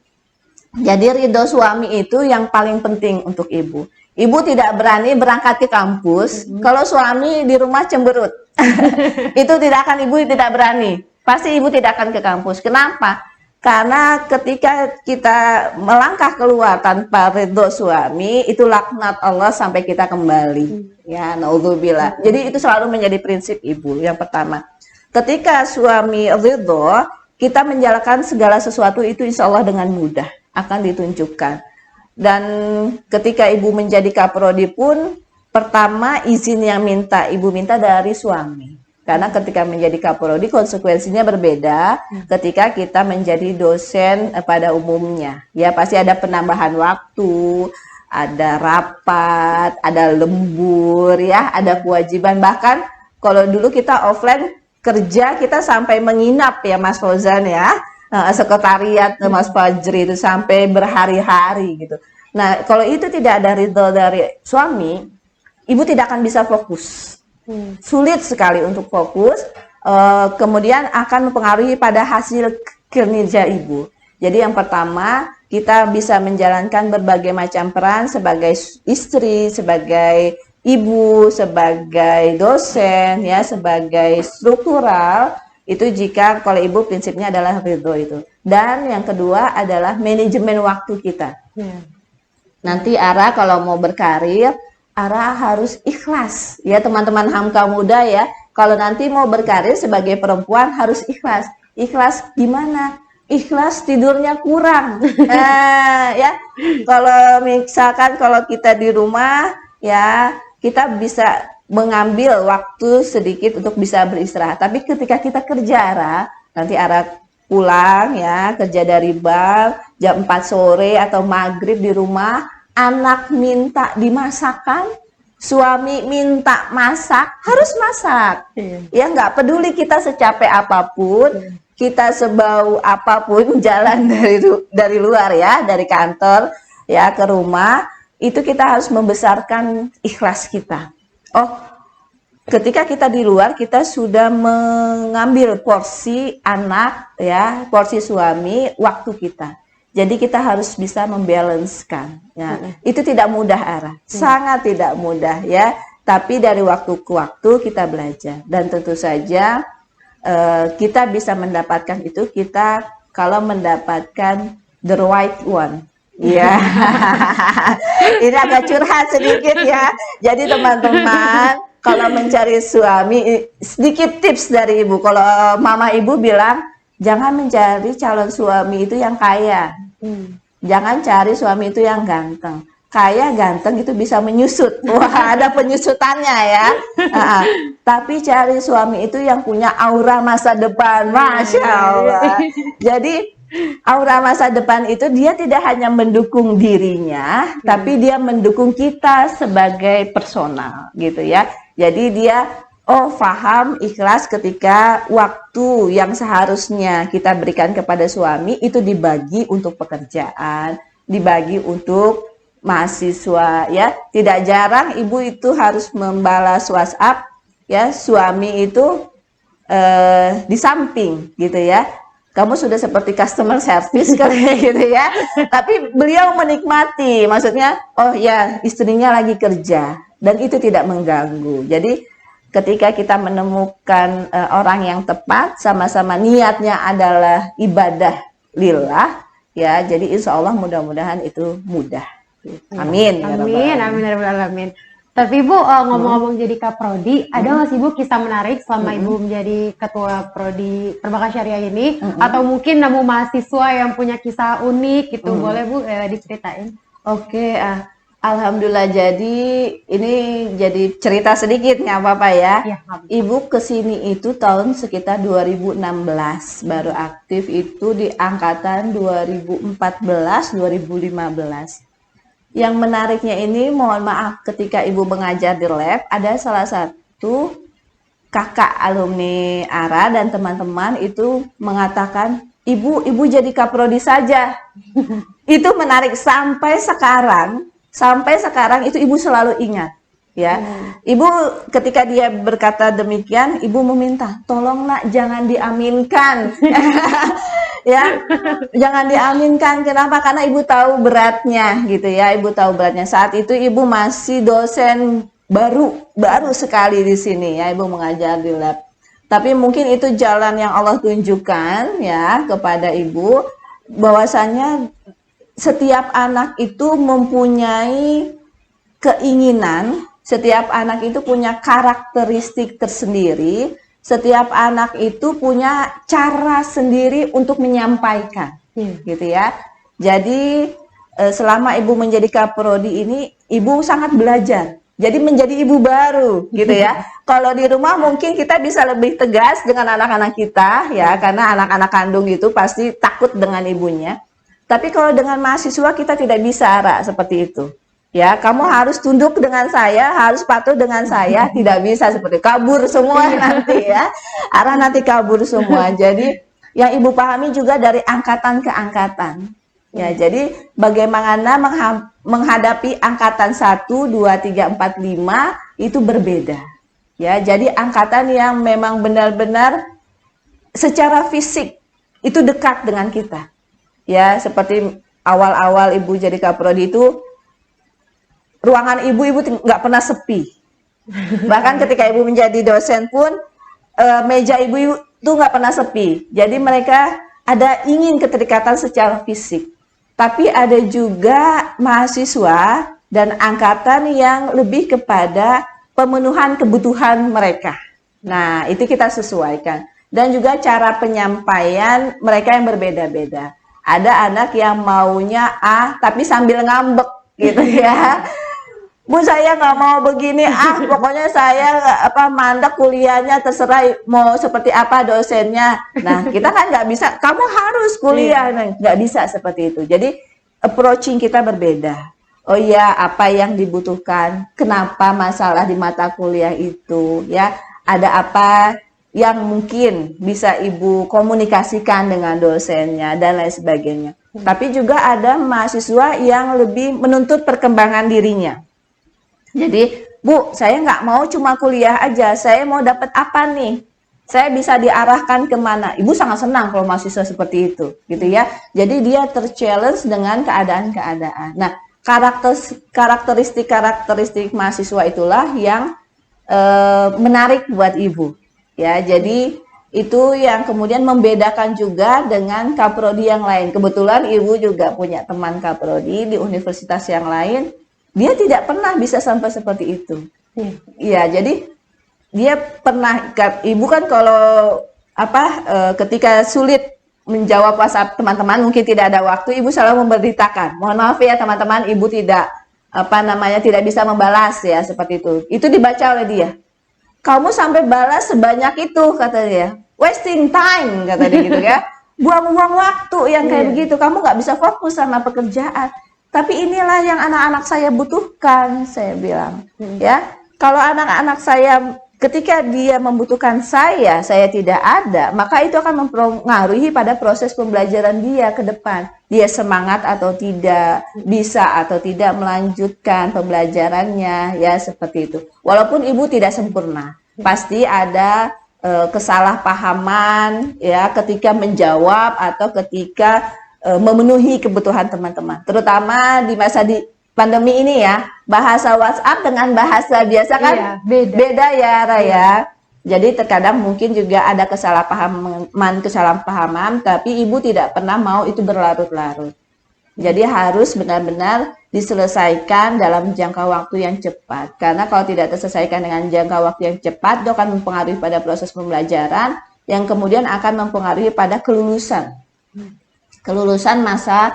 Jadi ridho suami itu yang paling penting untuk ibu. Ibu tidak berani berangkat ke kampus kalau suami di rumah cemberut. Itu ibu tidak berani. Pasti ibu tidak akan ke kampus. Kenapa? Karena ketika kita melangkah keluar tanpa ridho suami, itu laknat Allah sampai kita kembali. Ya, naudzubillah. Jadi itu selalu menjadi prinsip ibu. Yang pertama, ketika suami ridho, kita menjalankan segala sesuatu itu insya Allah dengan mudah akan ditunjukkan. Dan ketika ibu menjadi kaprodi pun, pertama izin yang ibu minta dari suami. Karena ketika menjadi kaprodi konsekuensinya berbeda ketika kita menjadi dosen pada umumnya. Ya pasti ada penambahan waktu, ada rapat, ada lembur, ya, ada kewajiban. Bahkan kalau dulu kita offline kerja kita sampai menginap ya Mas Fauzan ya. Sekretariat Mas Fajri itu sampai berhari-hari gitu. Nah, kalau itu tidak ada ridho dari suami, ibu tidak akan bisa fokus. Sulit sekali untuk fokus, kemudian akan mempengaruhi pada hasil kinerja ibu. Jadi yang pertama, kita bisa menjalankan berbagai macam peran sebagai istri, sebagai ibu, sebagai dosen, ya, sebagai struktural. Itu jika kalau ibu prinsipnya adalah ridho itu. Dan yang kedua adalah manajemen waktu kita. Nanti Ara kalau mau berkarir, Ara harus ikhlas. Ya teman-teman hamka muda ya, kalau nanti mau berkarir sebagai perempuan harus ikhlas. Ikhlas gimana? Ikhlas tidurnya kurang. Ya, kalau misalkan kalau kita di rumah ya kita bisa mengambil waktu sedikit untuk bisa beristirahat. Tapi ketika kita kerja, nanti Ara pulang ya, kerja dari bank, jam 4 sore atau maghrib di rumah, anak minta dimasakkan, suami minta masak, harus masak. Ya nggak peduli kita secapek apapun, kita sebau apapun jalan dari luar ya, dari kantor ya ke rumah, itu kita harus membesarkan ikhlas kita. Oh, ketika kita di luar kita sudah mengambil porsi anak ya, porsi suami, waktu kita. Jadi kita harus bisa membalancekan. Ya. Itu tidak mudah Ara, sangat tidak mudah ya. Tapi dari waktu ke waktu kita belajar dan tentu saja kita bisa mendapatkan itu kita kalau mendapatkan the right one. Ya, ini agak curhat sedikit ya. Jadi teman-teman, kalau mencari suami, sedikit tips dari ibu. Kalau mama ibu bilang, jangan mencari calon suami itu yang kaya. Jangan cari suami itu yang ganteng. Kaya ganteng itu bisa menyusut. Wah, ada penyusutannya ya. Tapi cari suami itu yang punya aura masa depan. Masya Allah. Jadi Aura masa depan itu dia tidak hanya mendukung dirinya, tapi dia mendukung kita sebagai personal gitu ya. Jadi dia paham, ikhlas ketika waktu yang seharusnya kita berikan kepada suami itu dibagi untuk pekerjaan, dibagi untuk mahasiswa ya. Tidak jarang ibu itu harus membalas WhatsApp ya, suami itu di samping gitu ya. Kamu sudah seperti customer service kayak gitu ya. Tapi beliau menikmati, maksudnya oh ya istrinya lagi kerja dan itu tidak mengganggu. Jadi ketika kita menemukan orang yang tepat, sama-sama niatnya adalah ibadah lillah ya. Jadi insya Allah mudah-mudahan itu mudah. Amin. Amin, amin, amin. Tapi Ibu ngomong-ngomong jadi Kaprodi, ada nggak sih Bu kisah menarik selama Ibu menjadi ketua Prodi Perbankan Syariah ini? Atau mungkin nemu mahasiswa yang punya kisah unik gitu, boleh Bu diceritain? Oke, alhamdulillah. Jadi ini jadi cerita sedikit nggak apa-apa ya. Ya, Ibu kesini itu tahun sekitar 2016, baru aktif itu di angkatan 2014-2015. Yang menariknya ini, mohon maaf, ketika Ibu mengajar di lab, ada salah satu kakak alumni ARA dan teman-teman itu mengatakan, Ibu jadi kaprodi saja. Itu menarik sampai sekarang itu Ibu selalu ingat. Ya, Ibu ketika dia berkata demikian, Ibu meminta, tolong nak jangan diaminkan. Ya, jangan diaminkan. Kenapa? Karena Ibu tahu beratnya gitu ya. Ibu tahu beratnya. Saat itu Ibu masih dosen baru sekali di sini ya. Ibu mengajar di lab. Tapi mungkin itu jalan yang Allah tunjukkan ya kepada Ibu, bahwasanya setiap anak itu mempunyai keinginan, setiap anak itu punya karakteristik tersendiri. Setiap anak itu punya cara sendiri untuk menyampaikan, gitu ya. Jadi selama Ibu menjadi kaprodi ini, Ibu sangat belajar. Jadi menjadi ibu baru, gitu ya. Kalau di rumah mungkin kita bisa lebih tegas dengan anak-anak kita, ya, karena anak-anak kandung itu pasti takut dengan ibunya. Tapi kalau dengan mahasiswa kita tidak bisa, Ra, seperti itu. Ya, kamu harus tunduk dengan saya, harus patuh dengan saya, tidak bisa seperti kabur semua nanti ya. Arah nanti kabur semua. Jadi yang Ibu pahami juga dari angkatan ke angkatan. Ya, jadi bagaimana menghadapi angkatan 1, 2, 3, 4, 5 itu berbeda. Ya, jadi angkatan yang memang benar-benar secara fisik itu dekat dengan kita. Ya, seperti awal-awal Ibu jadi kaprodi itu ruangan ibu nggak pernah sepi. Bahkan ketika Ibu menjadi dosen pun meja ibu itu nggak pernah sepi. Jadi mereka ada ingin keterikatan secara fisik. Tapi ada juga mahasiswa dan angkatan yang lebih kepada pemenuhan kebutuhan mereka. Nah, itu kita sesuaikan. Dan juga cara penyampaian mereka yang berbeda-beda. Ada anak yang maunya tapi sambil ngambek gitu ya. Bu, saya nggak mau begini, pokoknya saya mandek kuliahnya, terserah mau seperti apa dosennya. Nah, kita kan nggak bisa, kamu harus kuliah, nggak bisa seperti itu. Jadi approaching kita berbeda. Oh iya, apa yang dibutuhkan, kenapa masalah di mata kuliah itu, ya, ada apa yang mungkin bisa Ibu komunikasikan dengan dosennya dan lain sebagainya. Tapi juga ada mahasiswa yang lebih menuntut perkembangan dirinya. Jadi, Bu, saya nggak mau cuma kuliah aja, saya mau dapat apa nih? Saya bisa diarahkan kemana? Ibu sangat senang kalau mahasiswa seperti itu, gitu ya. Jadi dia terchallenge dengan keadaan-keadaan. Nah, karakteristik mahasiswa itulah yang menarik buat Ibu. Ya, jadi itu yang kemudian membedakan juga dengan kaprodi yang lain. Kebetulan Ibu juga punya teman kaprodi di universitas yang lain. Dia tidak pernah bisa sampai seperti itu. Iya, jadi dia pernah, Ibu kan kalau ketika sulit menjawab WhatsApp teman-teman, mungkin tidak ada waktu, Ibu selalu memberitakan. Mohon maaf ya teman-teman, Ibu tidak tidak bisa membalas ya seperti itu. Itu dibaca oleh dia. Kamu sampai balas sebanyak itu, kata dia. Wasting time, kata dia gitu ya. buang-buang waktu yang kayak begitu. Kamu nggak bisa fokus sama pekerjaan. Tapi inilah yang anak-anak saya butuhkan, saya bilang. Ya, kalau anak-anak saya ketika dia membutuhkan saya tidak ada, maka itu akan mempengaruhi pada proses pembelajaran dia ke depan. Dia semangat atau tidak, bisa atau tidak melanjutkan pembelajarannya, ya seperti itu. Walaupun ibu tidak sempurna, pasti ada kesalahpahaman ya ketika menjawab atau ketika memenuhi kebutuhan teman-teman, terutama di masa di pandemi ini ya, bahasa WhatsApp dengan bahasa biasa kan beda ya Raya. Jadi terkadang mungkin juga ada kesalahpahaman, tapi ibu tidak pernah mau itu berlarut-larut. Jadi harus benar-benar diselesaikan dalam jangka waktu yang cepat. Karena kalau tidak terselesaikan dengan jangka waktu yang cepat, itu akan mempengaruhi pada proses pembelajaran yang kemudian akan mempengaruhi pada kelulusan masa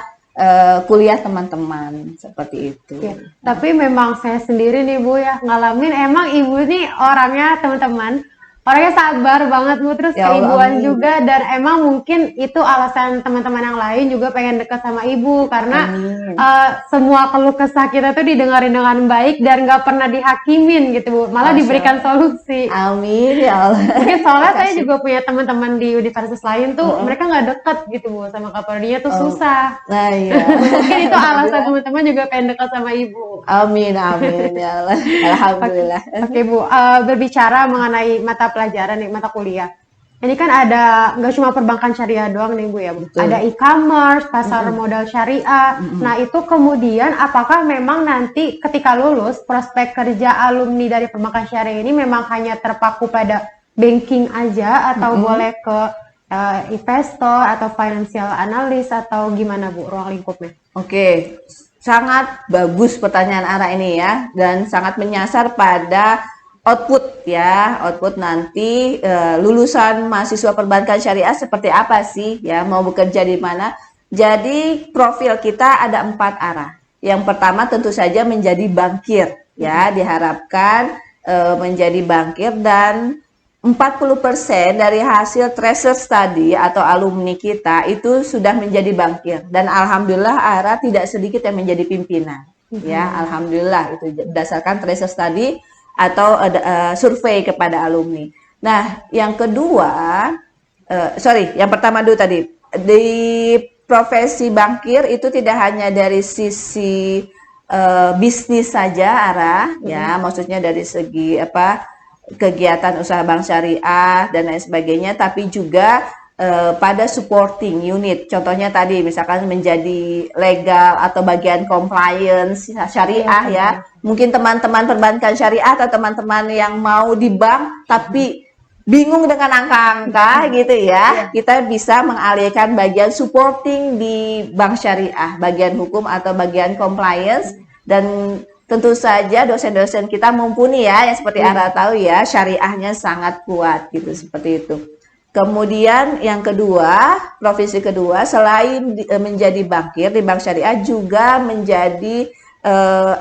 kuliah teman-teman seperti itu. Ya, tapi memang saya sendiri nih Bu ya ngalamin, emang ibu nih orangnya teman-teman, orangnya sabar banget Bu, terus Ya Allah, keibuan amin. juga, dan emang mungkin itu alasan teman-teman yang lain juga pengen dekat sama ibu karena semua keluh kesah kita tuh didengarin dengan baik dan nggak pernah dihakimin gitu Bu, malah Masya diberikan Allah. solusi. Amin ya Allah. Mungkin soalnya saya Makasih. juga punya teman-teman di universitas lain tuh mereka nggak deket gitu Bu sama kaprodinya tuh susah. Nah iya. Mungkin itu alasan teman-teman juga pengen dekat sama ibu. Amin amin ya Allah. Alhamdulillah. Oke Bu, berbicara mengenai mata pelajaran nih, mata kuliah. Ini kan ada nggak cuma perbankan syariah doang nih Bu ya, Bu. Ada e-commerce, pasar modal syariah. Nah itu kemudian apakah memang nanti ketika lulus prospek kerja alumni dari perbankan syariah ini memang hanya terpaku pada banking aja atau boleh ke investor atau financial analyst atau gimana Bu ruang lingkupnya? Oke, sangat bagus pertanyaan Ara ini ya, dan sangat menyasar pada output ya, output nanti lulusan mahasiswa perbankan syariah seperti apa sih ya, mau bekerja di mana. Jadi profil kita ada 4 arah. Yang pertama tentu saja menjadi bankir ya, diharapkan menjadi bankir, dan 40% dari hasil tracer study atau alumni kita itu sudah menjadi bankir, dan alhamdulillah Ara tidak sedikit yang menjadi pimpinan ya, alhamdulillah itu berdasarkan tracer study atau survei kepada alumni. Nah yang kedua, yang pertama dulu tadi, di profesi bankir itu tidak hanya dari sisi bisnis saja Ara ya, maksudnya dari segi kegiatan usaha bank syariah dan lain sebagainya, tapi juga pada supporting unit. Contohnya tadi misalkan menjadi legal atau bagian compliance syariah ya. Mungkin teman-teman perbankan syariah atau teman-teman yang mau di bank tapi bingung dengan angka-angka gitu ya. Kita bisa mengalihkan bagian supporting di bank syariah, bagian hukum atau bagian compliance, dan tentu saja dosen-dosen kita mumpuni ya, yang seperti Ara tahu ya, syariahnya sangat kuat gitu, seperti itu. Kemudian yang kedua, profesi kedua, selain menjadi bankir di bank syariah, juga menjadi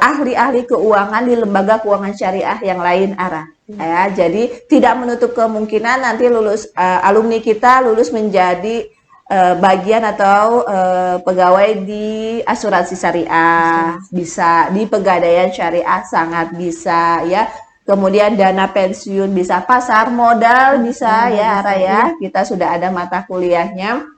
ahli-ahli keuangan di lembaga keuangan syariah yang lain Ara. Ya, jadi tidak menutup kemungkinan nanti lulus alumni kita lulus menjadi bagian atau pegawai di asuransi syariah, bisa di pegadaian syariah, sangat bisa ya. Kemudian dana pensiun bisa, pasar modal bisa ya Raya. Kita sudah ada mata kuliahnya.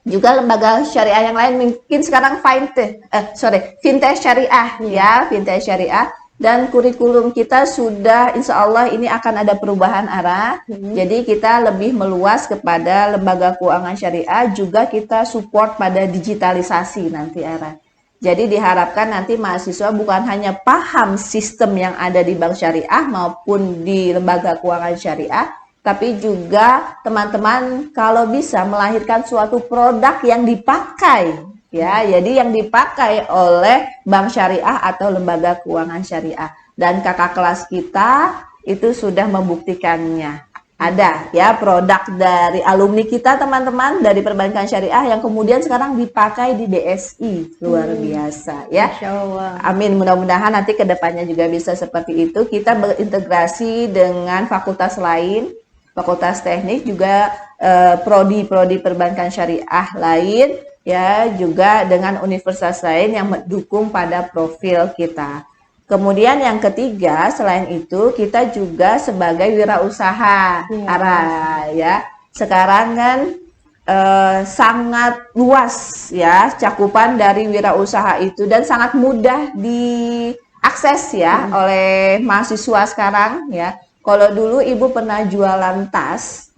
Juga lembaga syariah yang lain mungkin sekarang fintech syariah ya, fintech syariah. Dan kurikulum kita sudah insya Allah ini akan ada perubahan arah. Jadi kita lebih meluas kepada lembaga keuangan syariah, juga kita support pada digitalisasi nanti arah. Jadi diharapkan nanti mahasiswa bukan hanya paham sistem yang ada di bank syariah maupun di lembaga keuangan syariah, tapi juga teman-teman kalau bisa melahirkan suatu produk yang dipakai ya, jadi yang dipakai oleh bank syariah atau lembaga keuangan syariah. Dan kakak kelas kita itu sudah membuktikannya. Ada ya produk dari alumni kita teman-teman dari perbankan syariah yang kemudian sekarang dipakai di DSI, luar biasa ya. Masya Allah. Amin, mudah-mudahan nanti kedepannya juga bisa seperti itu. Kita berintegrasi dengan fakultas lain, Fakultas Teknik juga prodi-prodi perbankan syariah lain, ya, juga dengan universitas lain yang mendukung pada profil kita. Kemudian yang ketiga, selain itu kita juga sebagai wirausaha, ya. Sekarang kan sangat luas ya cakupan dari wirausaha itu dan sangat mudah diakses ya oleh mahasiswa sekarang ya. Kalau dulu ibu pernah jualan tas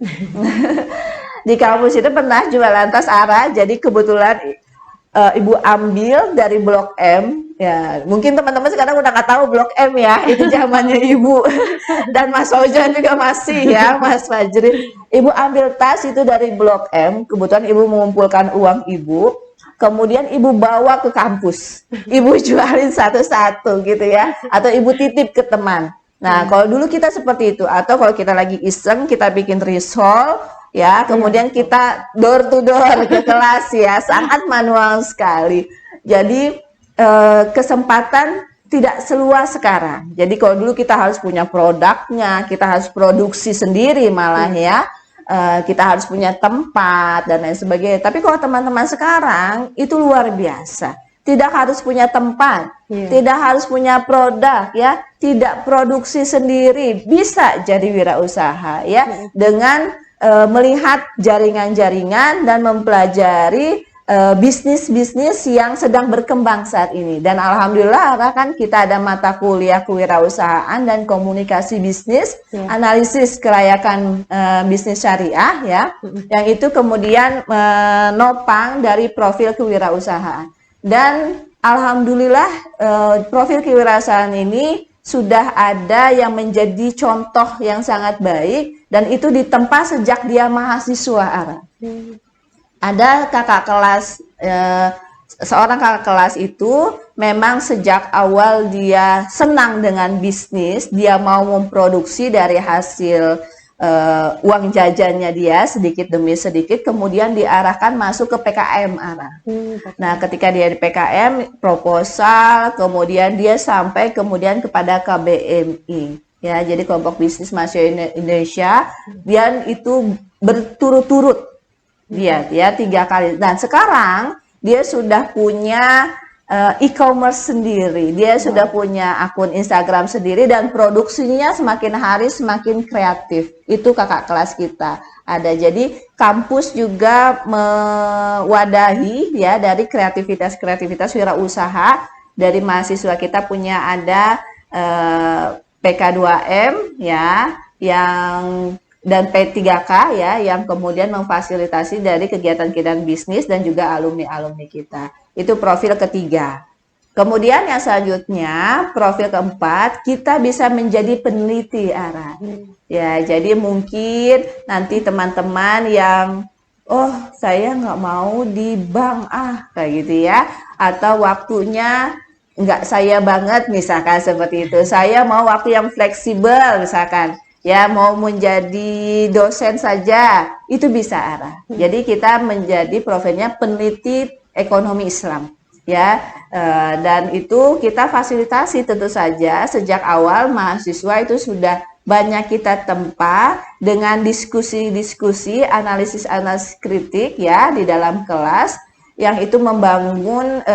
di kampus itu pernah jualan tas Ara, jadi kebetulan ibu ambil dari Blok M ya. Mungkin teman-teman sekarang udah nggak tahu Blok M ya, itu zamannya ibu dan Mas Ojan juga masih ya, Mas Fajri. Ibu ambil tas itu dari Blok M, kebetulan ibu mengumpulkan uang ibu, kemudian ibu bawa ke kampus, ibu jualin satu-satu gitu ya, atau ibu titip ke teman. Nah, kalau dulu kita seperti itu, atau kalau kita lagi iseng, kita bikin risol, ya, kemudian kita door to door ke kelas ya, sangat manual sekali. Jadi kesempatan tidak seluas sekarang. Jadi kalau dulu kita harus punya produknya, kita harus produksi sendiri malah ya, kita harus punya tempat dan lain sebagainya. Tapi kalau teman-teman sekarang itu luar biasa. Tidak harus punya tempat, tidak harus punya produk ya, tidak produksi sendiri, bisa jadi wirausaha ya, dengan melihat jaringan-jaringan dan mempelajari bisnis-bisnis yang sedang berkembang saat ini. Dan alhamdulillah kan kita ada mata kuliah kewirausahaan dan komunikasi bisnis, analisis kelayakan bisnis syariah ya, yang itu kemudian menopang dari profil kewirausahaan. Dan alhamdulillah profil kewirausahaan ini sudah ada yang menjadi contoh yang sangat baik dan itu ditempa sejak dia mahasiswa Ara. Ada kakak kelas, seorang kakak kelas itu memang sejak awal dia senang dengan bisnis, dia mau memproduksi dari hasil uang jajannya dia sedikit demi sedikit, kemudian diarahkan masuk ke PKM Ara. Nah, ketika dia di PKM, proposal, kemudian dia sampai kemudian kepada KBMI. Ya, jadi kelompok bisnis mahasiswa Indonesia, dan itu berturut-turut dia 3 kali. Dan sekarang dia sudah punya e-commerce sendiri, dia sudah punya akun Instagram sendiri dan produksinya semakin hari semakin kreatif. Itu kakak kelas kita ada. Jadi kampus juga mewadahi ya dari kreativitas wirausaha dari mahasiswa kita. Punya ada PK2M ya, yang dan P3K ya, yang kemudian memfasilitasi dari kegiatan-kegiatan bisnis dan juga alumni-alumni kita. Itu profil ketiga. Kemudian yang selanjutnya, profil keempat, kita bisa menjadi peneliti Ara. Ya, jadi mungkin nanti teman-teman yang saya nggak mau di bank kayak gitu ya, atau waktunya nggak saya banget misalkan seperti itu. Saya mau waktu yang fleksibel misalkan. Ya, mau menjadi dosen saja, itu bisa Ara. Jadi kita menjadi profilnya peneliti ekonomi Islam. Ya, dan itu kita fasilitasi tentu saja sejak awal mahasiswa itu sudah banyak kita tempa dengan diskusi-diskusi, analisis-analisis kritik ya di dalam kelas yang itu membangun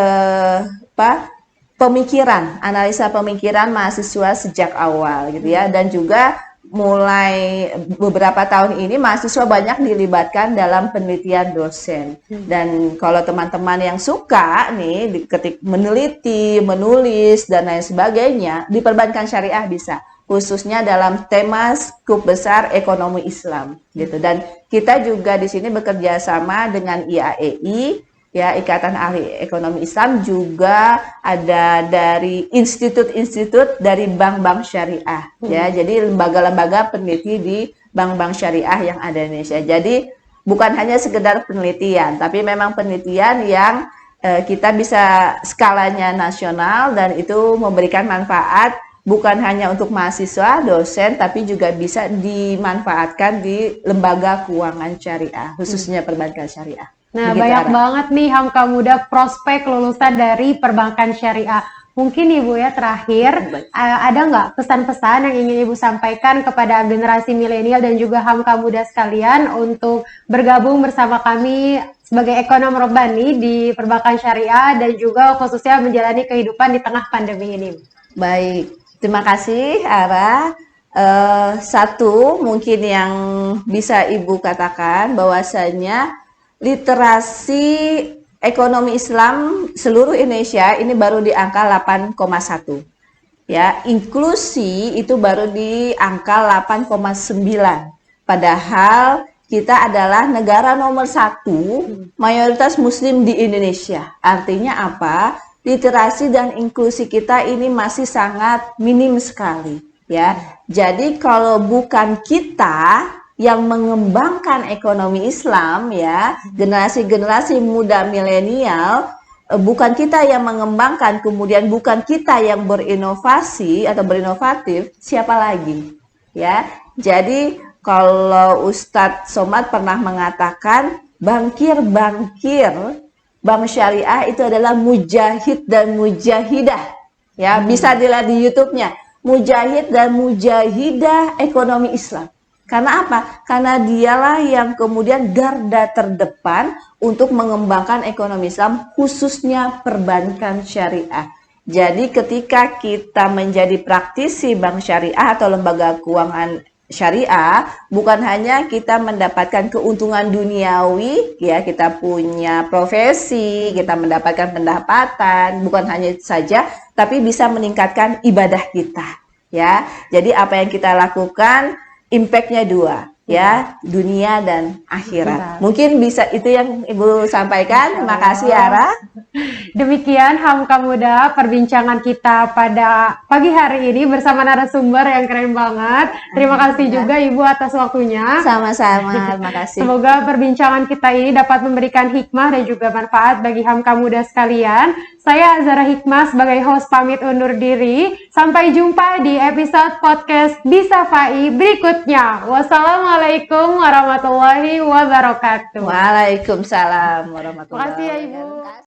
pemikiran, analisa pemikiran mahasiswa sejak awal gitu ya, dan juga mulai beberapa tahun ini mahasiswa banyak dilibatkan dalam penelitian dosen. Dan kalau teman-teman yang suka nih ketik meneliti, menulis dan lain sebagainya di perbankan syariah bisa, khususnya dalam tema skup besar ekonomi Islam gitu. Dan kita juga di sini bekerja sama dengan IAEI ya, Ikatan Ahli Ekonomi Islam, juga ada dari institut-institut dari bank-bank syariah ya. Jadi lembaga-lembaga peneliti di bank-bank syariah yang ada di Indonesia. Jadi bukan hanya sekedar penelitian, tapi memang penelitian yang kita bisa skalanya nasional dan itu memberikan manfaat bukan hanya untuk mahasiswa, dosen, tapi juga bisa dimanfaatkan di lembaga keuangan syariah, khususnya perbankan syariah. Nah, begitu, banyak banget nih Hamka Muda prospek lulusan dari perbankan syariah. Mungkin Ibu ya terakhir, ada nggak pesan-pesan yang ingin Ibu sampaikan kepada generasi milenial dan juga Hamka muda sekalian untuk bergabung bersama kami sebagai ekonom Robbani di perbankan syariah dan juga khususnya menjalani kehidupan di tengah pandemi ini? Baik, terima kasih Ara. Satu mungkin yang bisa Ibu katakan bahwasanya literasi ekonomi Islam seluruh Indonesia ini baru di angka 8,1. Ya, inklusi itu baru di angka 8,9. Padahal kita adalah negara nomor 1 mayoritas muslim di Indonesia. Artinya apa? Literasi dan inklusi kita ini masih sangat minim sekali. Ya, jadi kalau bukan kita yang mengembangkan ekonomi Islam, ya, generasi-generasi muda milenial, bukan kita yang mengembangkan, kemudian bukan kita yang berinovasi atau berinovatif, siapa lagi? Ya, jadi kalau Ustadz Somad pernah mengatakan bangkir-bangkir Bank Syariah itu adalah mujahid dan mujahidah. Ya, bisa dilihat di YouTube-nya, mujahid dan mujahidah ekonomi Islam. Karena apa? Karena dialah yang kemudian garda terdepan untuk mengembangkan ekonomi Islam, khususnya perbankan syariah. Jadi ketika kita menjadi praktisi bank syariah atau lembaga keuangan syariah, bukan hanya kita mendapatkan keuntungan duniawi, ya, kita punya profesi, kita mendapatkan pendapatan, bukan hanya itu saja, tapi bisa meningkatkan ibadah kita, ya. Jadi apa yang kita lakukan, impact-nya dua, ya, dunia dan akhirat. Mungkin bisa itu yang Ibu sampaikan. Terima kasih Ara. Demikian Hamka Muda perbincangan kita pada pagi hari ini bersama narasumber yang keren banget. Terima kasih juga Ibu atas waktunya. Sama-sama, terima kasih. Semoga perbincangan kita ini dapat memberikan hikmah dan juga manfaat bagi Hamka Muda sekalian. Saya Azara Hikmah sebagai host pamit undur diri. Sampai jumpa di episode podcast Bisa Fai berikutnya. Wassalamualaikum warahmatullahi wabarakatuh. Waalaikumsalam warahmatullahi wabarakatuh. Terima kasih ya Ibu.